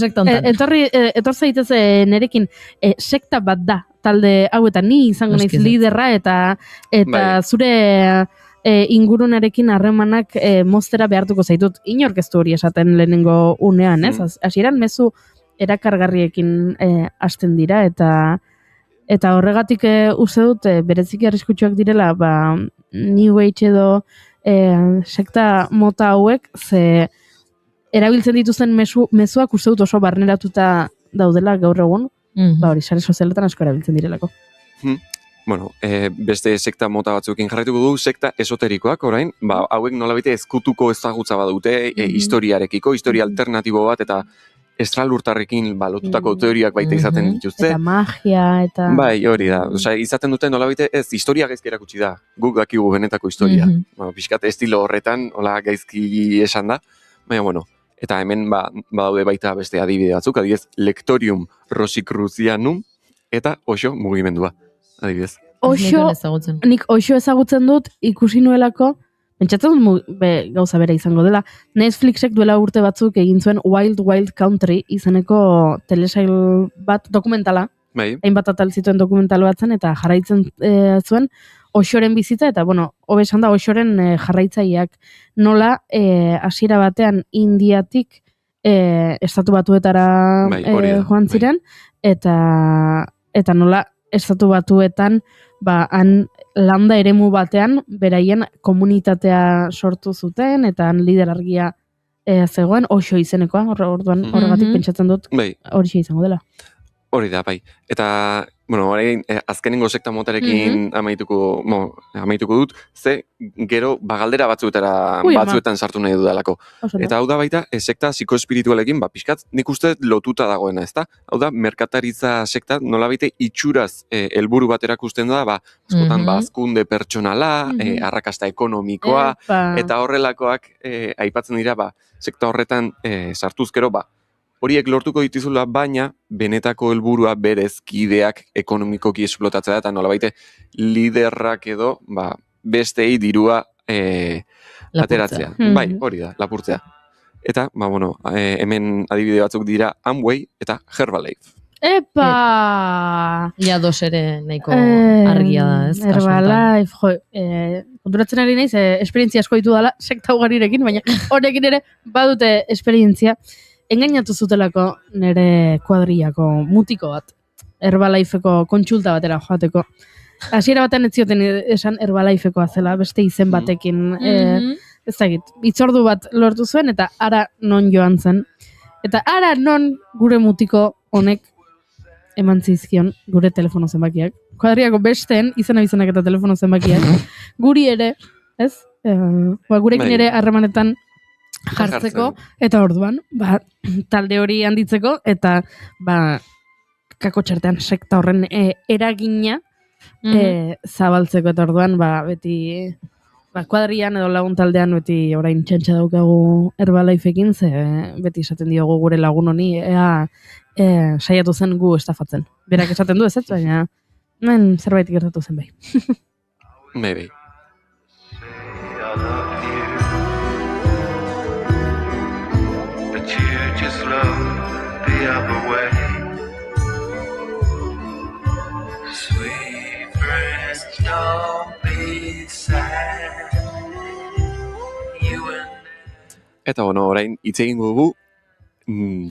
zaitez nerekin sekta bat da talde hau, eta ni izango naiz liderra, eta zure ingurunarekin harremanak moztera behartuko zaitut. Inork ez du hori esaten lehenengo unean, ez? Hasieran mezu erakargarriekin hasten dira, eta horregatik uste dut bereziki arriskutsuak direla, New Age edo sekta mota hauek, ze erabiltzen dituzten mezuak uste dut oso barneratuta daudela gaur egun, hori sare sozialetan asko erabiltzen direlako. Bueno, beste sekta mota batzuekin jarraituko du, sekta esoterikoak orain, hauek nolabait ezkutuko ezagutza badute historiarekiko, historia alternatibo bat eta estralurtarrekin lotutako teoriak baita izaten dituzte. Eta magia, eta... Bai, hori da. Osea, izaten dute nolabait ez historia gaizki erakutsi da. Guk dakigu benetako historia. Pixkat estilo horretan, hola gaizki esan da. Baina, bueno, eta hemen badaude baita beste adibide batzuk, adibidez, Lectorium Rosicrucianum eta Osho mugimendua. Adibidez. Nik Osho ezagutzen dut ikusi nuelako, pentsatzen dut gauza bera izango dela. Netflixek duela urte batzuk egin zuen Wild Wild Country izeneko telesail bat dokumentala. Hainbat atal zituen dokumental bat zen, eta jarraitzen zuen Oshoren bizitza, eta hobe esan da Oshoren jarraitzaileak nola hasiera batean Indiatik estatu batuetara joan ziren, eta nola estatu batuetan han landa eremu batean beraien komunitatea sortu zuten, eta han lider argia zegoen Osho izenekoa, horregatik pentsatzen dut hori izango dela. Hori da, bai. Eta, orain, azkenengo sekta motarekin amaituko dut, ze gero bagaldera batzuetan sartu nahi dudalako. Eta hau da baita, sekta psikoespiritualekin, pixkat, nik uste lotuta dagoena, ezta? Hau da, merkataritza sekta nolabait itxuraz helburu bat erakusten da, askotan hazkunde pertsonala, arrakasta ekonomikoa, eta horrelakoak aipatzen dira, sekta horretan sartuzkero, horiek lortuko dituzula, baina benetako helburua berez kideak ekonomikoki esplotatzea eta nolabait liderrak edo bestei dirua ateratzea. Bai, hori da, lapurtzea. Eta, hemen adibide batzuk dira Amway eta Herbalife. Epa! Ja dos ere nahiko argia da, ez? Herbalife, konturatzen ari naiz, esperientzia asko ditu dela, sekta ugarirekin, baina horrekin ere badute esperientzia. Engainatu zutelako nire kuadriako mutiko bat, Herbalifeko kontsulta batera joateko. Hasiera batean ez zioten esan Herbalifekoa zela, beste izen batekin, ez dakit, itzordu bat lortu zuen, eta ara non joan zen. Eta ara non gure mutiko honek eman zizkion gure telefono zenbakiak. Kuadriako besteen izena bizenak eta telefono zenbakiak. Guri ere, ez? Gurekin ere harremanetan jartzeko, eta orduan, talde hori handitzeko, eta kakotxartean sekta horren eragina zabaltzeko, eta orduan, beti kuadrian edo lagun taldean beti orain txantxa daukagu Herbalifekin, ze beti esaten diogu gure lagun honi, saiatu zen gu estafatzen. Berak esaten du ez, baina zerbait gertatu zen bai. Maybe. Just look the other way. Sweet friends, don't be sad. Eta orain hitz egingo dugu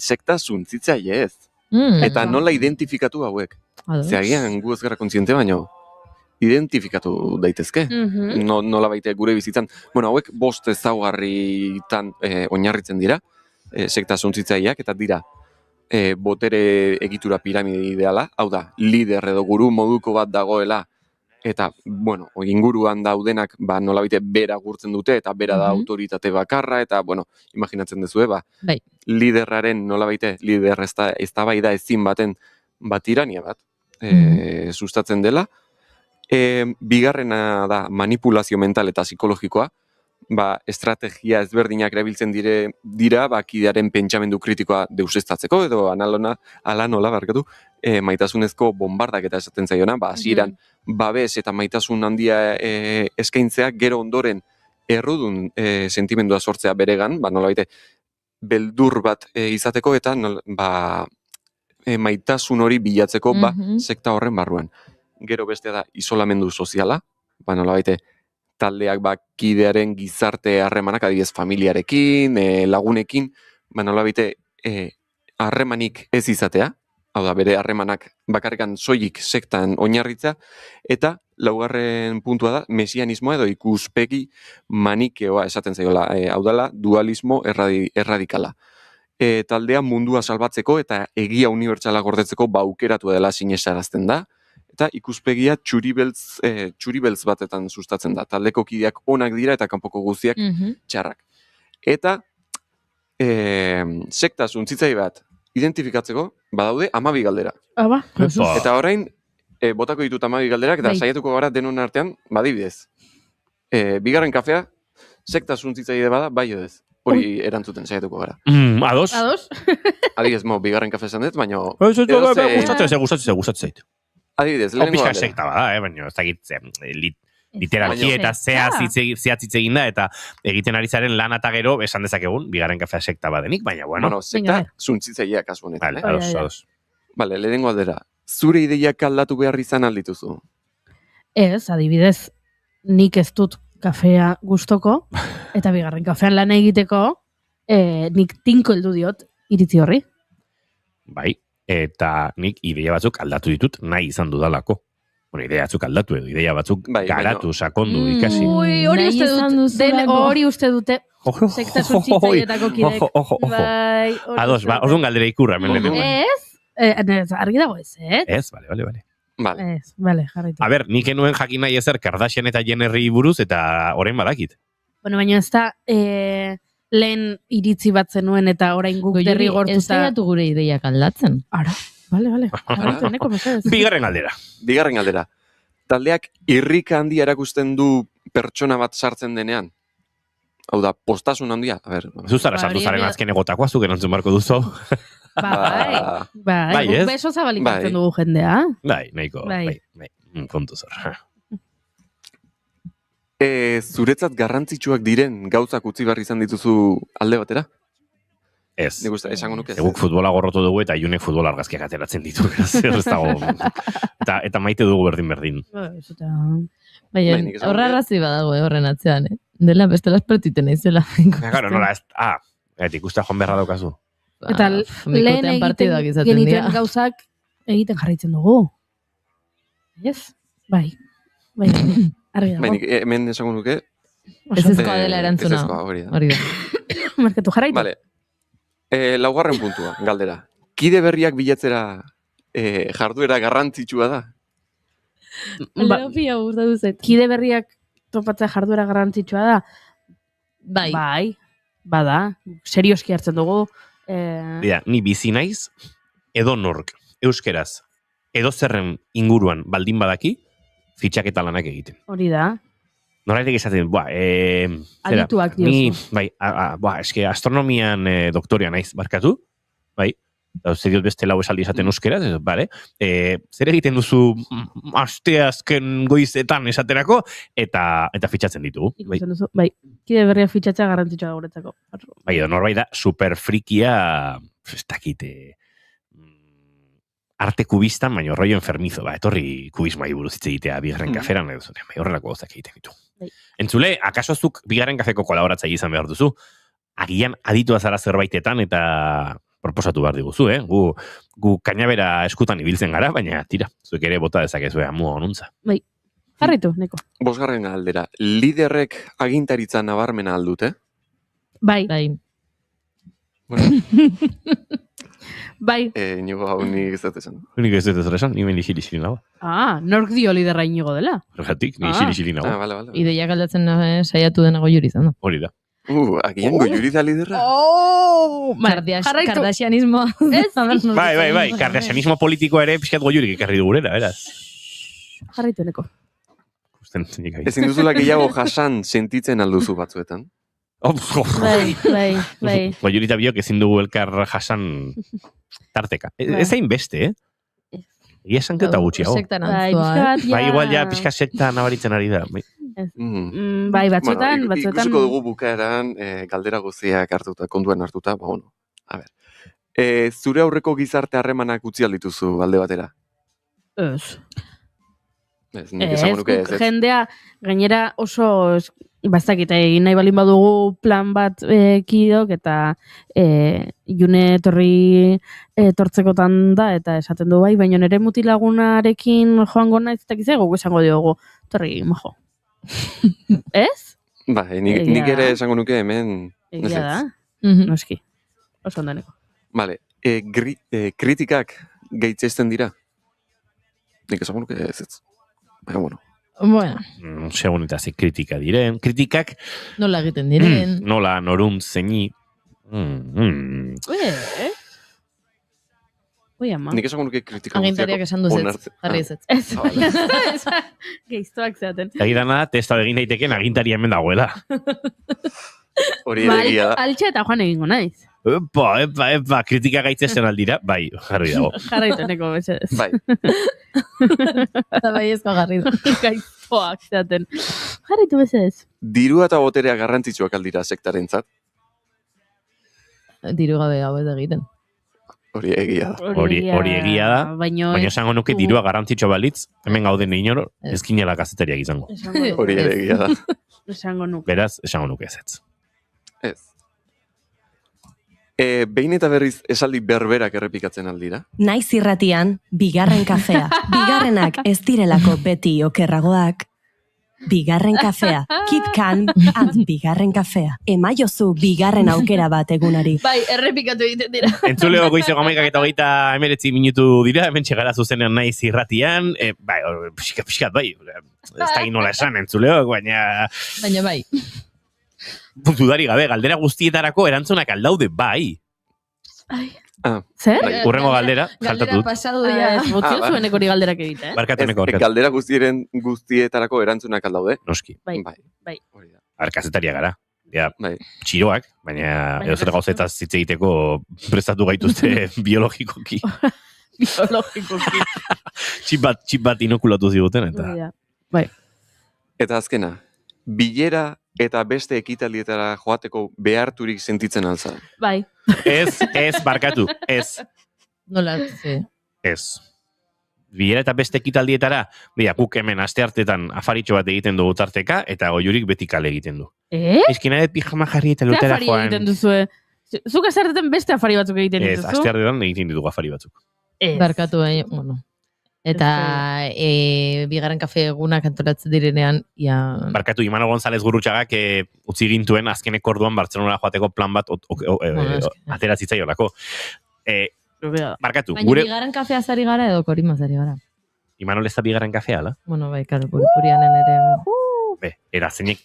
sekta suntzitzaile ez. Eta nola identifikatu hauek. Zeagian gu ez gara kontziente baino identifikatu daitezke. Nola baite gure bizitzan. Hauek bost ezaugarritan oinarritzen dira. Sekta suntsitzaileak, eta dira botere egitura piramide ideala, hau da, lider edo guru moduko bat dagoela, eta, inguruan daudenak nolabait bera gurtzen dute, eta bera da autoritate bakarra, eta, imaginatzen duzue, liderraren nolabait, lider eztabaida ezin baten tirania bat sustatzen dela. Bigarrena da manipulazio mental eta psikologikoa, estrategia ezberdinak erabiltzen dira, kidearen pentsamendu kritikoa deusestatzeko, edo ala nola barkatu, maitasunezko bombardak eta esaten zaiona, hasieran babes eta maitasun handia eskaintzea, gero ondoren errudun sentimendua sortzea beregan, nolabait beldur bat izateko, eta maitasun hori bilatzeko sekta horren barruan. Gero bestea da isolamendu soziala, nolabait taldeak kidearen gizarte harremanak, adibidez familiarekin, lagunekin, nolabait harremanik ez izatea, hau da, bere harremanak bakarrikan soilik sektan oinarritza, eta laugarren puntua da, mesianismoa edo ikuspegi manikeoa esaten zaiola, hau dela, dualismo erradikala. Taldea mundua salbatzeko eta egia unibertsala gordetzeko aukeratu dela sinesarazten da, eta ikuspegia txuribeltz batetan sustatzen da. Taldeko kideak onak dira eta kanpoko guztiak txarrak. Eta sekta zuntzitzai bat identifikatzeko, badaude 12 galdera. Eta orain, botako ditut 12 galderak, eta saiatuko gara denon artean, badibidez. Bigarren kafea, sekta zuntzitzaile bada, bai edo ez. Hori erantzuten saiatuko gara. Ados? Adibidez, bigarren kafe esan dut, baina... Gustatzen zait. Adibidez, lehenengo galdera. Sekta bada, baina ez dakit literalki eta zehatz hitz egin da, eta egiten ari zaren lan eta gero esan dezakegun, bigarren kafea sekta badenik, baina bueno. Bueno, sekta zuntzitzailea kasu honetan. Vale, ados. Vale, lehenengo aldera. Zure ideiak aldatu behar izan aldituzu? Ez, adibidez, nik ez dut kafea gustoko, eta bigarren kafean lan egiteko, nik tinko heldu diot iritzi horri. Bai, eta nik ideia batzuk aldatu ditut nahi izan dudalako. Bueno, ideia batzuk aldatu edo, ideia batzuk garatu, sakondu, ikasi. Hori uste dute sekta zuntzitzailetako kidek. Bai, ados, orduan galdera ikurra. Ez, argi dago ez, Ez, bale. Vale, jarraitu. A ber, nik enuen jakin nahi ezer Kardashian eta Jennerri buruz, eta orain badakit. Bueno, baina ez da lehen iritzi bat zenuen eta orain guk derrigortuta. Ez saiatu gure ideiak aldatzen. Ara, vale. Bigarren galdera. Taldeak irrika handia erakusten du pertsona bat sartzen denean? Hau da, postasun handia? A ber, zuzara sartu zaren azken egotakoa, zuk erantzun marko duzu. Bai, guk beso zabalik hartzen dugu jendea. Bai, nahiko, bai, kontu zor. Zuretzat garrantzitsuak diren gauzak utzi behar izan dituzu alde batera? Ez. Nik uste, esango nuke ez. Guk futbola gorrotu dugu eta Iunek futbola argazkiak ateratzen ditu. Ez dago. Eta maite dugu berdin. Baina, horra arrazi badago, horren atzean, Dela, bestela espertiten naizela. Claro, nola, ikusta joan beharra daukazu. Eta lehen egiten genituen gauzak egiten jarraitzen dugu. Ez? Bai. Argi dago. Hemen esango nuke. Ezezkoa dela erantzuna. Ezezkoa, hori da. Marketu jarraitu. Vale. Laugarren puntua, galdera. Kide berriak bilatzera jarduera garrantzitsua da? Leopia gustatu zait. Kide berriak topatzea jarduera garrantzitsua da? Bai. Bada. Serioski hartzen dugu. Ni bizi naiz, edo nork, euskeraz, edo zerren inguruan baldin badaki, fitxaketa lanak egiten. Hori da. Noraitek esaten, adituak diozu. Bai, eske astronomian doktoria naiz, barkatu, bai, zediot beste lau esaldi esaten euskeraz, bale, zer egiten duzu asteazken goizetan esaterako, eta fitxatzen ditugu. Bai, kide berria fitxatzea garrantzitsua guretzako. Bai, edo norbait da superfrikia, ez dakite, arte kubistan, baina rollo enfermizo, etorri kubismai buruz hitz egitea bigarren kaferan, horrelako gauzak egiten ditu. Entzule, akaso zuk bigarren kafeko kolaboratzaile izan behar duzu, agian aditua zara zerbaitetan eta proposatu behar diguzu, gu kainabera eskutan ibiltzen gara, baina tira, zuek ere bota dezakezu amua honuntza. Bai, jarritu, neko. 5. galdera, liderrek agintaritza nabarmena aldute? Bai. Bai. Inigo hau nik ez dut esan. Nik ez dut esan, ni meni xili nago. Nork dio liderra Inigo dela? Horregatik, ni xili nago. Vale. Ideiak aldatzen saiatu dena goiuri izan da. Hori da. Agian goiuri da liderra? Kardashianismo. Bai, kardashianismo politikoa ere pixkat goiurik ekarri dugurera, beraz. Jarraitu neko. Ezin duzula gehiago jasan sentitzen alduzu batzuetan? Bai. Goiuri eta biok ezin dugu elkar jasan tarteka. Ez hain beste, Ia esan eta gutxi hau. Bai, igual ja pixka sekta nabaritzen ari da. Bai, batzuetan. Ikusiko dugu bukaeran galdera guztiak hartuta, konduan hartuta, a ber. Zure aurreko gizarte harremanak utzi aldituzu alde batera? Ez. Nik esango nuke ez. Jendea, gainera oso Bastakita egin nahi balin badugu plan bat kidok eta june etorri etortzekotan da eta esaten du bai, baina nire mutilagunarekin joango naiz eta gizego esango diogu, torri majo. Ez? Bai, nik ere esango nuke hemen... Egia da, noski, oso ondaneko. Vale, kritikak gaitzesten dira? Nik esango nuke ez. Baina, bueno. Bueno. Segun eta ze kritika diren. Kritikak... Nola egiten diren. Nola, norun, zeini. Ui, ama. Nik esango nuke kritika Agintariak esan duzet, jarri ez. Geiztoak zeaten. Egidana, testa egin daiteken agintaria hemen dagoela. Hori ere egia da. Altxe eta joan egingo naiz. Epa, kritika gaitzesten aldira, bai, jarri dago. Jarraitu neko, betxez. Bai. Eta bai ezko jarri du. Gaiztoak zeaten. Jarraitu betxez. Dirua eta boterea garrantzitsuak aldira sektarentzat. Diru gabe hau ez egiten. Hori egia da. Hori egia da, baina esango nuke dirua garrantzitsua balitz, hemen gauden inor, ezkinela kazetariak izango. Hori ere egia da. Esango nuke. Beraz, esango nuke ezetz. Ez. Behin eta berriz esaldi berberak errepikatzen aldira. Naiz irratian, bigarren kafea. Bigarrenak ez direlako beti okerragoak. Bigarren kafea. Kit Kan and bigarren kafea. Emaiozu bigarren aukera bat egunari. Bai, errepikatu egiten dira. Entzuleo goizeko 11:29 minutu dira, hemen txegara zuzenean naiz irratian, bai, pixkat, bai, ez da nola esan entzuleo, baina... Baina bai. Puntudari gabe, galdera guztietarako erantzunak aldaude, bai. Zer? Urrengo galdera, saltatu dut. Pasadu dira. Motio zuenek hori galderak egite, Barkatu. Galdera guztietarako erantzunak aldaude. Noski. Bai. Arkazetaria gara. Ja, bai. Txiroak, baina edozer gauzetaz hitz egiteko prestatu gaituzte biologikoki. Biologikoki. Txip bat inokulatu ziguten, eta... Bai. Eta azkena, bilera eta beste ekitaldietara joateko beharturik sentitzen alza. Bai. Ez, barkatu, ez. Nola, Ez. Bilera eta beste ekitaldietara, guk hemen asteartetan afaritxo bat egiten dugu tarteka, eta goiurik beti kale egiten du. Eskina dut pijama jarri eta lutera joan. Ze afari egiten duzue? Zuk asteartetan beste afari batzuk egiten dituzu? Ez, asteartetan egiten ditugu afari batzuk. Barkatu, bueno. Eta bigarren kafe egunak antolatzen direnean, Barkatu, Imano González Gurrutxagak utzi gintuen azkenek orduan Bartzelonara joateko plan bat atera zitzaiolako. Barkatu, baina bigarren kafea zari gara edo korima zari gara? Imanol ez da bigarren kafea, ala? Bueno, bai, karo, purianen ere... Eta zeinek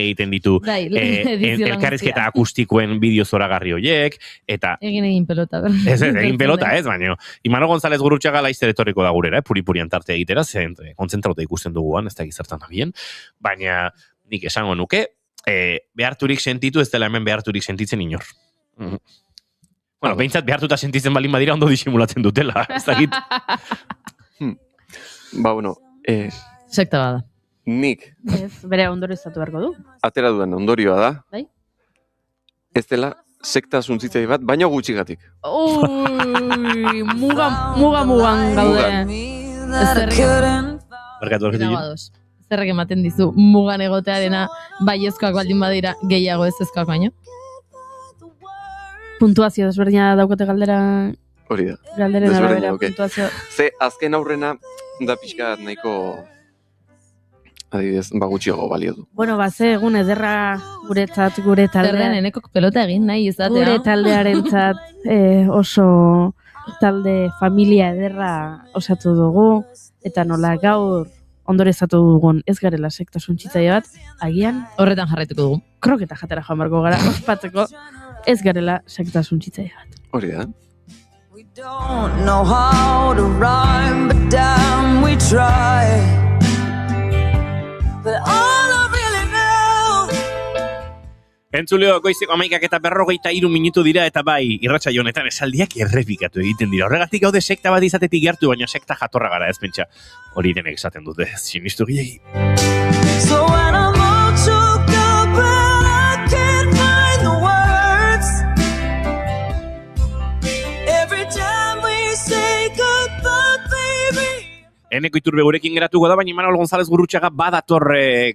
egiten ditu edizio elkarrizketa akustikoen bideo zoragarri horiek, eta... Egin pelota, berda. Ez, egin pelota, ez, baina... Imano González Gurrutxaga laizter etorriko da gurera, puri-purian tartea egitera, zen kontzentrauta ikusten duguan, ez da gizartan da bien, baina nik esango nuke, beharturik sentitu, ez dela hemen beharturik sentitzen inor. Bueno, behintzat behartuta sentitzen balin badira ondo disimulatzen dutela, ez da git. Ba, bueno... Sekta bada. Nik... Ez, bere ondorio estatu beharko du. Atera duen ondorioa da. Bai? Ez dela sekta zuntzitzei bat, baina gutxigatik. Ui, mugan gaude. Barkatu Zerrek ematen dizu mugan egotearena baiezkoak baldin badira gehiago ez ezkoak baino? Puntuazio desberdina daukate galdera... Hori da. Galderen arabera puntuazio... Ze azken aurrena da pixka nahiko... Adibidez, gutxiago balio du. Bueno, ze egun ederra guretzat, gure taldea. Zerren enekok pelota egin nahi izatea. Gure taldearentzat oso talde familia ederra osatu dugu, eta nola gaur ondorezatu dugun ez garela sekta suntsitzaile bat, agian horretan jarraituko dugu. Kroketa jatera joan barko gara, ospatzeko ez garela sekta suntsitzaile bat. Hori da. Don't know how to rhyme, but damn we try. But all I really know. Entzuleo, goizeko 11:43 minutu dira, eta bai, irratsaio honetan esaldiak errepikatu egiten dira. Horregatik gaude sekta bat izatetik gertu, baina sekta jatorra gara ez pentsa. Hori denek esaten dute, sinistu gehiagi. So when I'm all choked up and I can't find the words, every time we say goodbye, baby. Eneko Iturbe gurekin geratuko da, baina Imanol González Gurrutxaga badator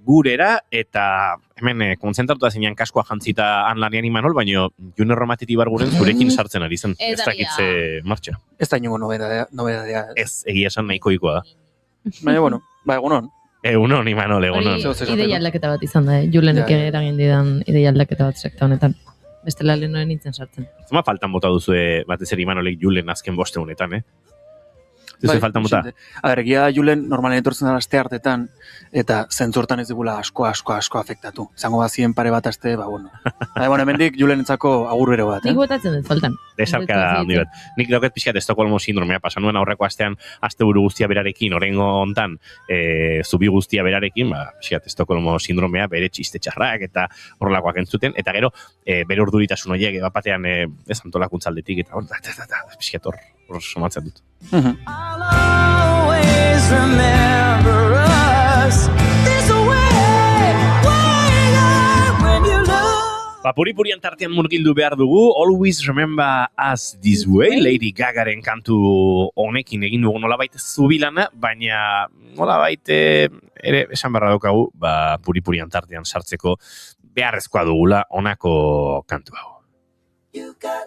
gurera, eta hemen konzentratuta zinean kaskoa jantzita anlanean Imanol, baina June Romatiti barguren zurekin sartzen ari zen. Ez dakitze martxa. Ez da inongo nobedadea. Ez, egia esan nahiko ikoa da. Baina, bueno, egunon. Egunon, Imanol, egunon. Ideia aldaketa bat izan da, Julenek eragin didan ideia aldaketa bat sekta honetan. Bestela lehenoen nintzen sartzen. Zuma faltan bota duzu batez ere Imanolek Julen azken boste honetan, Zuze faltan bota? Egia da Julen normalen etortzen da aste hartetan, eta zentzortan ez digula asko afektatu. Zango bazien pare bat aste, bueno. Hemendik Julenentzako agur bero bat, Nik botatzen dut faltan. Desarka da handi bat. Nik dauket pixkat Estokolmo sindromea pasan nuen aurreko astean asteburu guztia berarekin, orengo hontan zubi guztia berarekin, pixkat Estokolmo sindromea bere txiste txarrak eta horrelakoak entzuten, eta gero bere urduritasun horiek batean ez antolakuntzaldetik, eta pixkat hor somatzen dut. I'll always remember us this way when you look. Puri-purian tartean murgildu behar dugu, Always Remember Us This Way, Lady Gagaren kantu honekin egin dugu nolabait zubilana, baina nolabait ere esan beharra daukagu, puri-purian tartean sartzeko beharrezkoa dugula honako kantu hau. You got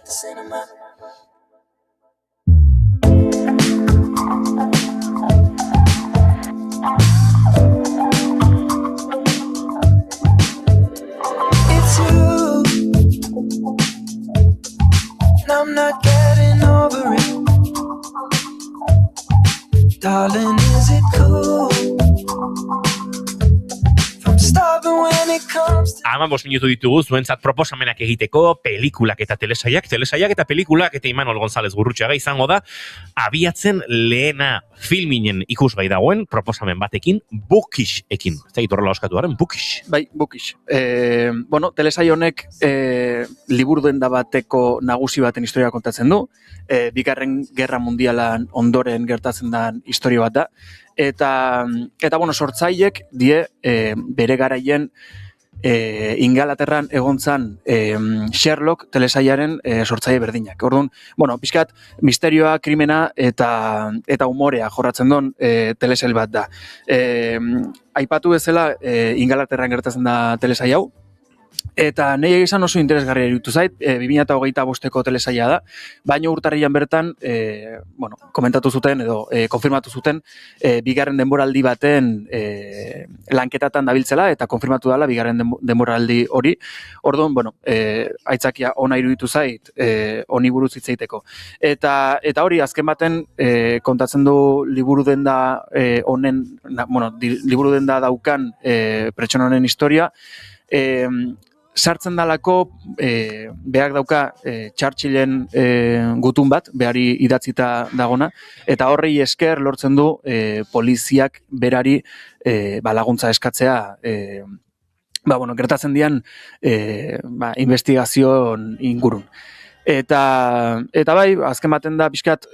the cinema. It's you, and I'm not getting over it. Darling, is it cool? From stopping when it comes to... 15 minutu ditugu zuentzat proposamenak egiteko, pelikulak eta telesaiak eta pelikulak eta Imanol González Gurrutxaga izango da abiatzen lehena filminen ikusgai dagoen proposamen batekin, Bookish-ekin. Ez da gitorrela oskatu garen, Bookish. Bai, Bookish. Telesai honek liburu denda bateko nagusi baten historia kontatzen du. Bigarren Gerra Mundialan ondoren gertatzen den historia bat da. Eta sortzaiek die bere garaien Ingalaterran egontzan Sherlock telesaiaren sortzaile berdinak. Orduan, pixkat misterioa, krimena eta umorea jorratzen duen telesail bat da. Aipatu bezala Ingalaterran gertatzen da telesai hau, eta nahi egizan oso interesgarria iruditu zait, 2025ko telesaila da, baina urtarrian bertan, komentatu zuten edo konfirmatu zuten, bigarren denboraldi baten lanketatan dabiltzela, eta konfirmatu dela bigarren denboraldi hori. Orduan, aitzakia ona iruditu zait, honi buruz hitz egiteko. Eta hori, azken baten, kontatzen du liburu denda honen, liburu denda daukan pertsona honen historia, sartzen dalako behak dauka Churchillen gutun bat, behari idatzita dagona, eta horrei esker lortzen du poliziak berari laguntza eskatzea gertatzen dian investigazioan ingurun. Eta bai, azken baten da pixkat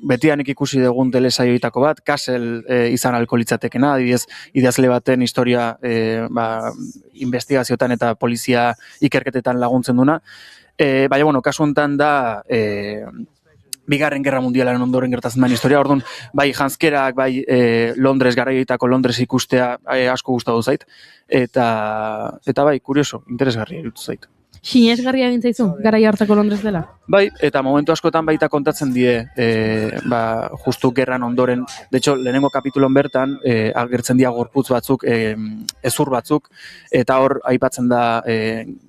betianik ikusi dugun telesaioitako bat, Castle izan alko litzatekena, adibidez idazle baten historia investigazioetan eta polizia ikerketetan laguntzen duna. Baina, kasu honetan da Bigarren Gerra Mundialaren ondoren gertatzen den historia, orduan, bai janskerak, bai Londres, garaioitako Londres ikustea asko gustatu zait, eta bai, kurioso, interesgarria iruditu zait. Sinesgarria bintzaizu, garai hartako Londres dela? Bai, eta momentu askotan baita kontatzen die, justu gerran ondoren, de hecho, lehenengo kapitulon bertan, agertzen dia gorputz batzuk, ezur batzuk, eta hor aipatzen da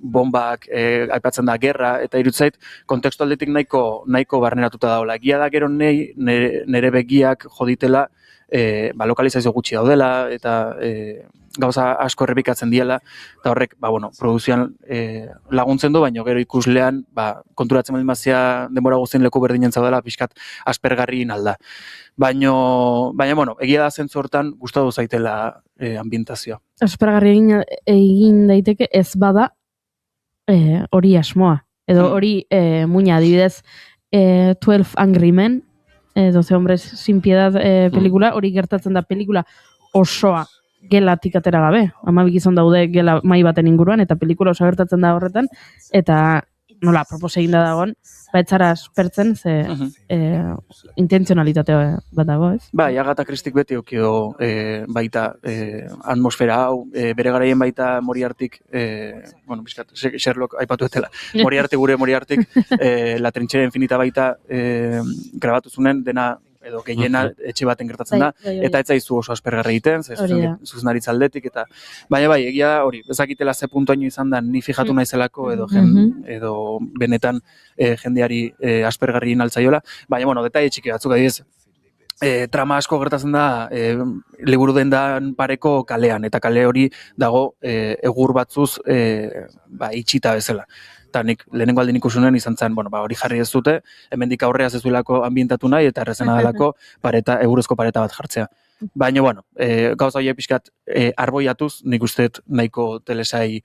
bombak, aipatzen da gerra, eta irutzait, kontekstu aldetik nahiko barneratuta daula. Egia da gero nere begiak joditela, lokalizazio gutxi daudela, eta gauza asko errepikatzen diela, eta horrek, produzioan laguntzen du, baina gero ikuslean, konturatzen mazia denbora guztien leku berdinen zaudela, pixkat aspergarri inalda. Baina, egia da zentzu hortan gustatu zaitela ambientazioa. Aspergarri egin daiteke ez bada hori asmoa. Edo hori muina, adibidez, 12 Angry Men, 12 Hombres Sin Piedad pelikula, hori gertatzen da pelikula osoa gelatik atera gabe. 12 gizon daude gela mai baten inguruan, eta pelikula oso gertatzen da horretan, eta nola propos eginda dagoen, etzara aspertzen, ze intentzionalitate bat dago, ez? Bai, Agatha Christik beti okio baita atmosfera hau, bere garaien baita Moriartik, bueno, bizkat, Sherlock aipatu etela, Moriartik, La trinchera infinita baita grabatu zunen, dena edo gehiena etxe baten gertatzen da, eta ez zaizu oso aspergarri egiten, zuzenaritza aldetik, eta baina bai, egia hori, ezakitela ze puntuaino izan da, ni fijatu naizelako, edo benetan jendeari aspergarri inaltzaiola, baina, bueno, detaile txiki batzuk adibidez, trama asko gertatzen da liburu dendan pareko kalean, eta kale hori dago egur batzuz itxita bezala. Eta nik lehenengo aldin ikusunen izan zen, bueno, hori jarri ez dute, hemendik aurrea ez duelako ambientatu nahi, eta errezena delako egurezko pareta bat jartzea. Baina, bueno, gauza horiek pixkat arboiatuz, nik usteet nahiko telesai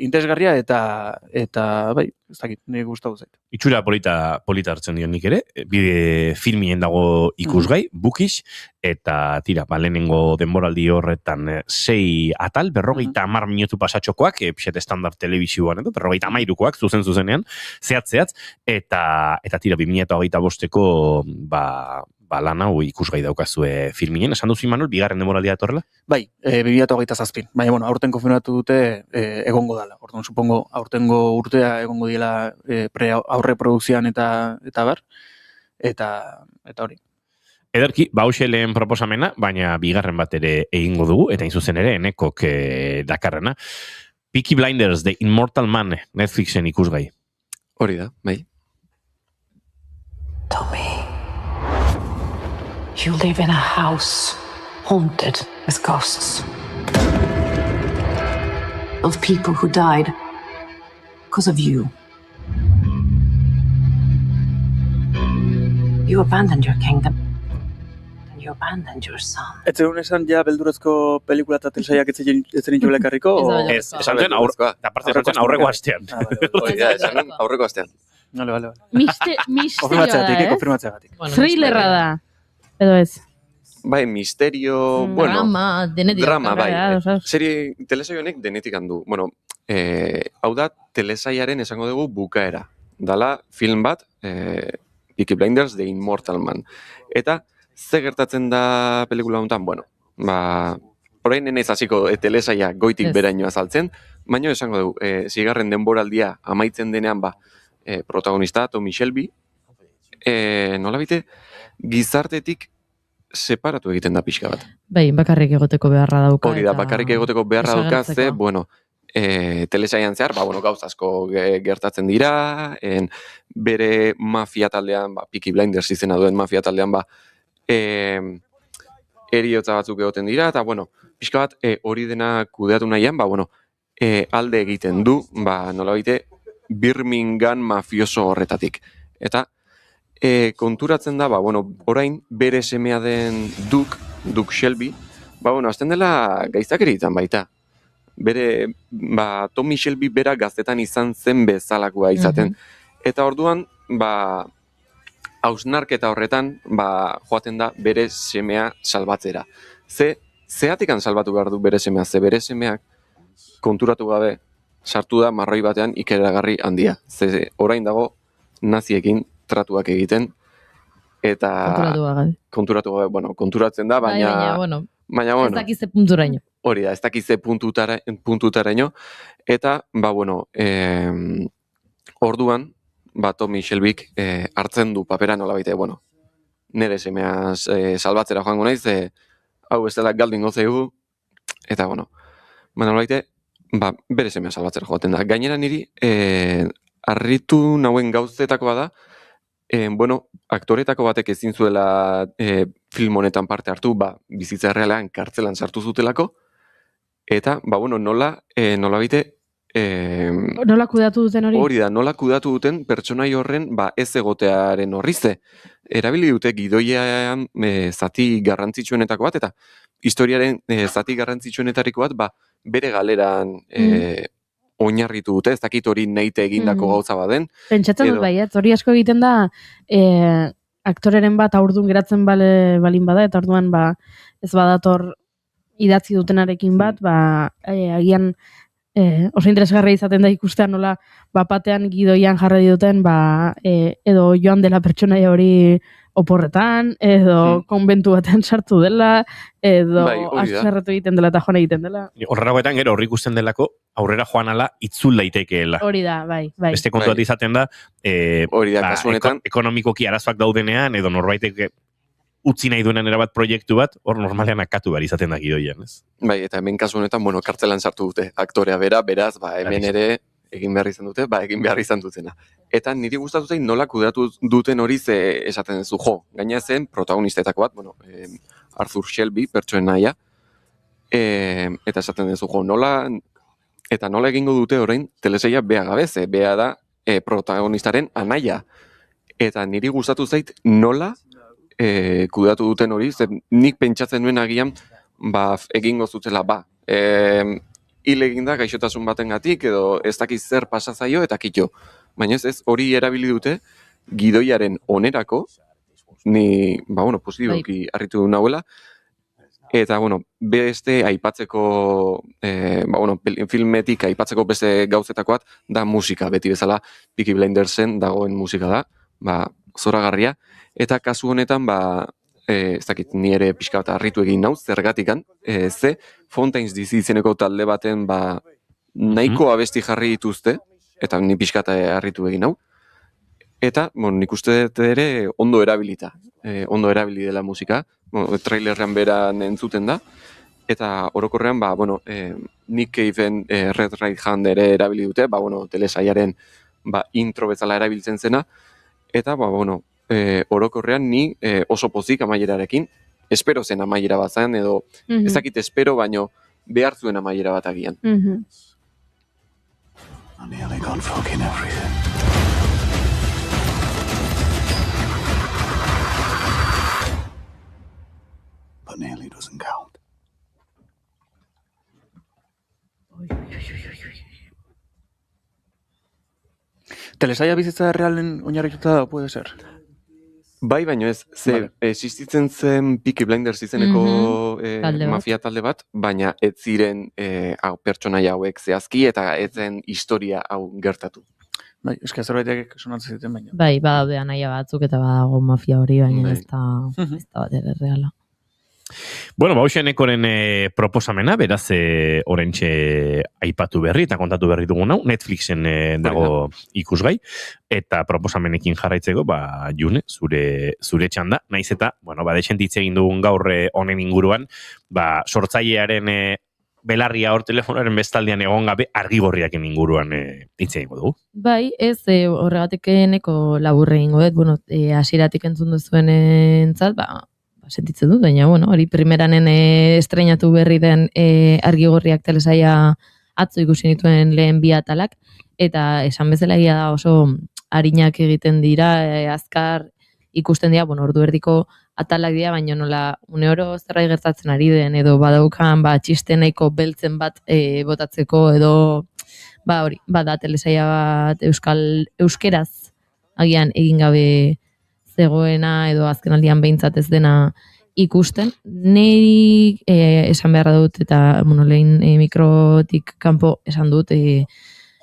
interesgarria, eta bai, ez dakit, nik gustatu zait. Itxura polita hartzen dion nik ere, bide filmien dago ikusgai, Bookish, eta tira, lehenengo denboraldi horretan 6 atal, 50 minutu pasatxokoak, pixet estandard telebizioan edo, 53koak, zuzenean, zehatz, eta tira, 2025ko, lan hau ikusgai daukazue filmien. Esan duzu, Imanol, bigarren denboraldia etorrela? Bai, 2027. Baina, bueno, aurten konfirmatu dute egongo dala. Orduan, supongo, aurtengo urtea egongo diela aurre produkzioan eta bar. Eta hori. Ederki, hauxe lehen proposamena, baina bigarren bat ere egingo dugu, eta inzuzen ere, enekok dakarrena. Peaky Blinders, The Immortal Man, Netflixen ikusgai. Hori da, bai. Tommy. You live in a house haunted with ghosts of people who died because of you. You abandoned your kingdom and you abandoned your son. Ez zegoen esan ja beldurezko pelikula eta telsaiak ez zen intuela ekarriko? Ez, esan zen aurreko astean. Aurreko astean. Vale. Misterioa da, konfirmatzeagatik. Thrillerra da. Edo ez. Bai, misterio, bueno, drama, bai. Serie telesaio honek denetik handu. Bueno, hau da telesaiaren esango dugu bukaera. Dala film bat, Peaky Blinders, The Immortal Man. Eta ze gertatzen da pelikula honetan? Bueno, orain nenez hasiko telesaia goitik beraino azaltzen, baina esango dugu, zigarren denboraldia amaitzen denean protagonista, Tommy Shelby, nola bite, gizartetik separatu egiten da pixka bat. Bai, bakarrik egoteko beharra dauka. Hori da, bakarrik egoteko beharra dauka, ze, bueno, telesaian zehar, gauza asko gertatzen dira, bere mafia taldean, Peaky Blinders izena duen mafia taldean, eriotza batzuk egoten dira, eta, bueno, pixka bat hori dena kudeatu nahian, alde egiten du, nola baite, Birmingham mafioso horretatik. Eta, konturatzen da, orain bere semea den Duke Shelby, azten dela gaiztakeritan baita. Bere, Tommy Shelby bera gaztetan izan zen bezalakoa izaten. Eta orduan, hausnarketa horretan, joaten da bere semea salbatzera. Zeatikan salbatu behar du bere semea, ze bere semeak konturatu gabe sartu da marroi batean ikeragarri handia. Ze orain dago naziekin tratuak egiten, eta konturatzen da, baina ez dakize punturaino. Hori da, ez dakize puntutaraino, eta, orduan, Tommy Shelbyk hartzen du papera nola baite, nire semea salbatzera joango naiz, hau ez dela galdin gozeigu, eta, nola baite, bere semea salbatzera joaten da. Gainera niri, harritu nauen gauzetako da, aktoretako batek ezin zuela film honetan parte hartu, bizitza errealean kartzelan sartu zutelako, eta, nola bite... Nola kudatu duten hori? Hori da, nola kudatu duten pertsonai horren ez egotearen horrizte. Erabili dute gidoian zati garrantzitsuenetako bat, eta historiaren zati garrantzitsuenetariko bat, bere galeran... oinarritu dute, ez dakit hori nahite egindako gauza baden. Pentsatzen dut hori asko egiten da aktoreren bat aurdun geratzen balin bada, eta orduan ez badator idatzi dutenarekin bat, agian Oso interesgarria izaten da ikustea nola bapatean gidoian jarri duten edo joan dela pertsonaia hori oporretan, edo konbentu batean sartu dela, edo azerretu egiten dela eta joan egiten dela. Horrelakoetan gero horri ikusten delako aurrera joan ala itzul daitekeela. Hori da, bai. Beste kontu bat izaten da, hori da, kasu honetan, ekonomikoki arazoak daudenean, edo norbaitek utzi nahi duenan erabat proiektu bat, hor normalean akatu behar izaten da gidoian, ez? Bai, eta hemen kasu honetan, kartzelan sartu dute, aktorea bera, beraz, hemen ere egin behar izan dute, egin behar izan dutena. Eta niri gustatu zain nola kudeatu duten hori esaten duzu, gaina zen protagonistetako bat, Arthur Shelby, pertsonaia, eta esaten duzu, nola egingo dute orain telesaila bea gabe, bea da protagonistaren anaia. Eta niri gustatu zait nola kudeatu duten hori, nik pentsatzen nuen agian, egingo zutela, hil eginda gaixotasun batengatik edo ez dakiz zer pasa zaio eta kitxo. Baina ez hori erabili dute gidoiaren onerako, ni, positiboki harritu nahuela, eta, beste aipatzeko, filmetik aipatzeko beste gauzetakoat, da musika, beti bezala, Peaky Blindersen dagoen musika da, zoragarria, eta kasu honetan, ez dakit, ni ere pixka bat harritu egin nauz, zergatikan, ze Fontaines DC izeneko talde baten nahiko abesti jarri dituzte, eta ni pixka bat harritu egin nau, eta nik uste ere ondo erabilita, ondo erabili dela musika, trailerrean beran entzuten da, eta orokorrean, Nick Cave-en Red Right Hand ere erabili dute, telesaiaren intro bezala erabiltzen zena, eta, orokorrean ni oso pozik amaierarekin, espero zen amaiera bat zen, edo ez dakit espero, baino behar zuen amaiera bat agian. I'm nearly gone fucking everything. But nearly doesn't count. Telesaia bizitza realen oinarrituta puede ser? Bai, baino ez, existitzen zen Peaky Blinders izeneko mafia talde bat, baina ez ziren pertsonaia hauek zehazki eta ez zen historia hau gertatu. Bai, eska zerbaitek sonatzen ziten baina. Bai, badaude anaia batzuk eta badago mafia hori, baina ez da bat ere reala. Bueno, Enekoren proposamena, beraz, orentxe aipatu berri eta kontatu berri dugun hau, Netflixen dago ikusgai, eta proposamenekin jarraitzeko, June, zure txanda, naiz eta, dexentitze egin dugun gaur honen inguruan, sortzailearen belarria hor telefonaren bestaldean egon gabe argigorriaken inguruan hitz egingo dugu. Bai, ez horregatik eneko laburre egingo dut, hasieratik entzun duzuen entzat, sentitzen dut, baina, hori primeranen estrenatu berri den argigorriak telesaia atzo ikusi nituen lehen bi atalak, eta esan bezala egia da oso arinak egiten dira, azkar ikusten dira, ordu erdiko atalak dira, baina nola une oro zerbait gertatzen ari den, edo badaukan txiste nahiko beltzen bat botatzeko, edo hori, da telesaia bat euskeraz agian egin gabe zegoena edo azken aldian behintzat ez dena ikusten. Neri esan beharra dut eta lehen mikrotik kanpo esan dut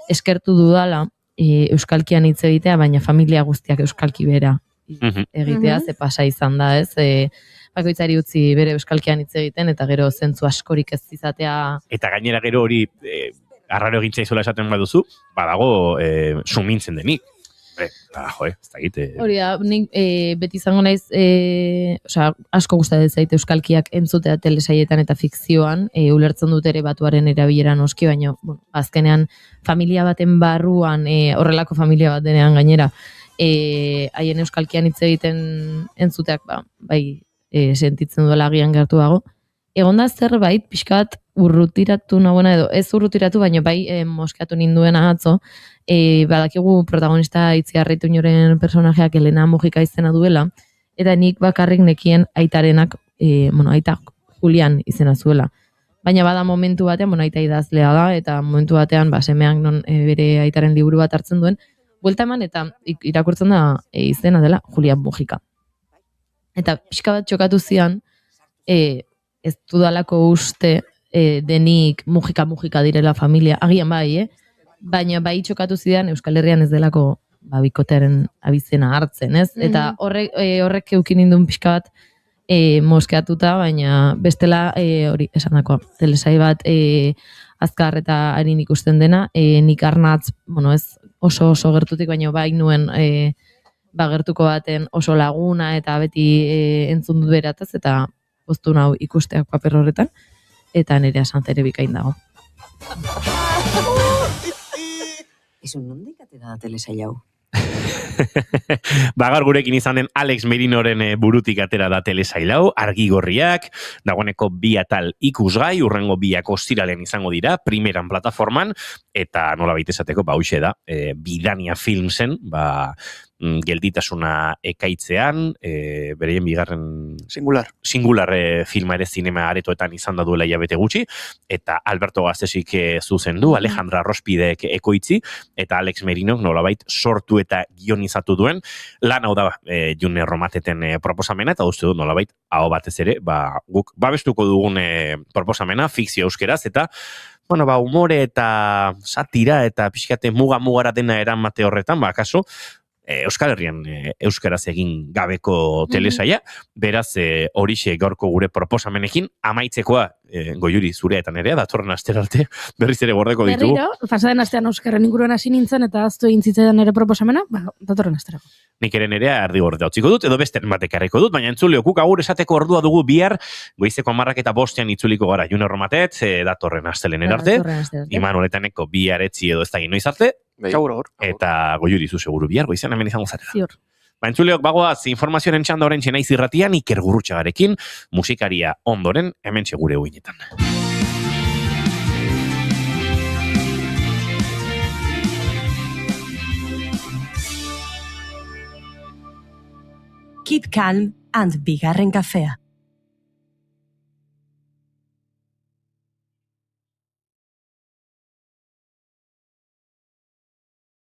eskertu dudala euskalkian hitz egitea, baina familia guztiak euskalki bera egitea, ze pasa izan da, ez? Bakoitzari utzi bere euskalkian hitz egiten eta gero zentzu askorik ez izatea. Eta gainera gero hori arraro egintza izola esaten baduzu, badago sumintzen denik. Ez da egite. Hori da, nik beti izango naiz, asko gustatzen zait euskalkiak entzutea telesaietan eta fikzioan, ulertzen dut ere batuaren erabilera noski, baina azkenean familia baten barruan, horrelako familia bat denean gainera, haien euskalkian hitz egiten entzuteak, sentitzen duela agian gertu dago. Egon da zerbait, pixkat urrutiratu nagoena edo, ez urrutiratu, baina moskeatu ninduena atzo, badakigu protagonista Itziarritu inoren personajeak Elena Mujika izena duela, eta nik bakarrik nekien aitarenak, aita Julian izena zuela. Baina bada momentu batean, aita idazlea da, eta momentu batean, semeak non bere aitaren liburu bat hartzen duen, buelta eman eta irakurtzen da izena dela Julian Mujika. Eta pixka bat txokatu zian, ez dudalako uste denik mujika direla familia, agian bai, baina bai txokatu zidan Euskal Herrian ez delako bikotearen abizena hartzen, ez? Eta horrek eukin indun pixka bat moskeatuta, baina bestela hori esandakoa, telesai bat azkar eta harin ikusten dena, nik Arnatz, bueno, ez oso gertutik, baina bai nuen gertuko baten oso laguna eta beti entzun dut berataz, eta poztu nau ikusteak paper horretan, eta nire asantzere bikain dago. Izun nondik atera da telesai hau? Gaur gurekin izan den Alex Merinoren burutik atera da telesail hau, Argigorriak, dagoeneko 2 atal ikusgai, urrengo 2 ostiralean izango dira, primeran plataforman, eta nola baita esateko, hoxe da, Bidania Filmsen, gelditasuna ekaitzean, bereien bigarren singular filma ere zinema aretoetan izan da duela hilabete gutxi, eta Alberto Gaztesik zuzendu, Alejandra Rospidek ekoitzi, eta Alex Merinok nolabait sortu eta guionizatu duen, lan hau da June Romateten proposamena, eta uste du nolabait hau batez ere, guk babestuko dugun proposamena, fikzio euskeraz, eta humore eta satira eta pixkate mugara dena eramate horretan, kaso, Euskal Herrian euskaraz egin gabeko telesaia, beraz horixe gaurko gure proposamenekin, amaitzekoa Goiuri zurea eta nerea, datorren astera arte, berriz ere gordeko ditugu. Berriro, pasaden astean euskarren inguruan hasi nintzen, eta aztu egin zitzaidan nire proposamena, datorren asterako. Nik ere nerea erdi gorde utziko dut, edo beste batek harriko dut, baina entzuleo, kuk agur esateko ordua dugu bihar, goizeko 10:05 itzuliko gara June Romatet, datorren astelenen arte, Imanueletaneko bihar etzi edo ez da noiz arte, eta Goiuri zu seguru bihar goizan hemen izango zarela. Ziur. Entzuleok bagoaz informazioaren txanda horren txena izirratian, Iker Gurrutxagarekin, musikaria ondoren, hemen segure uinetan. Keep calm and bigarren kafea.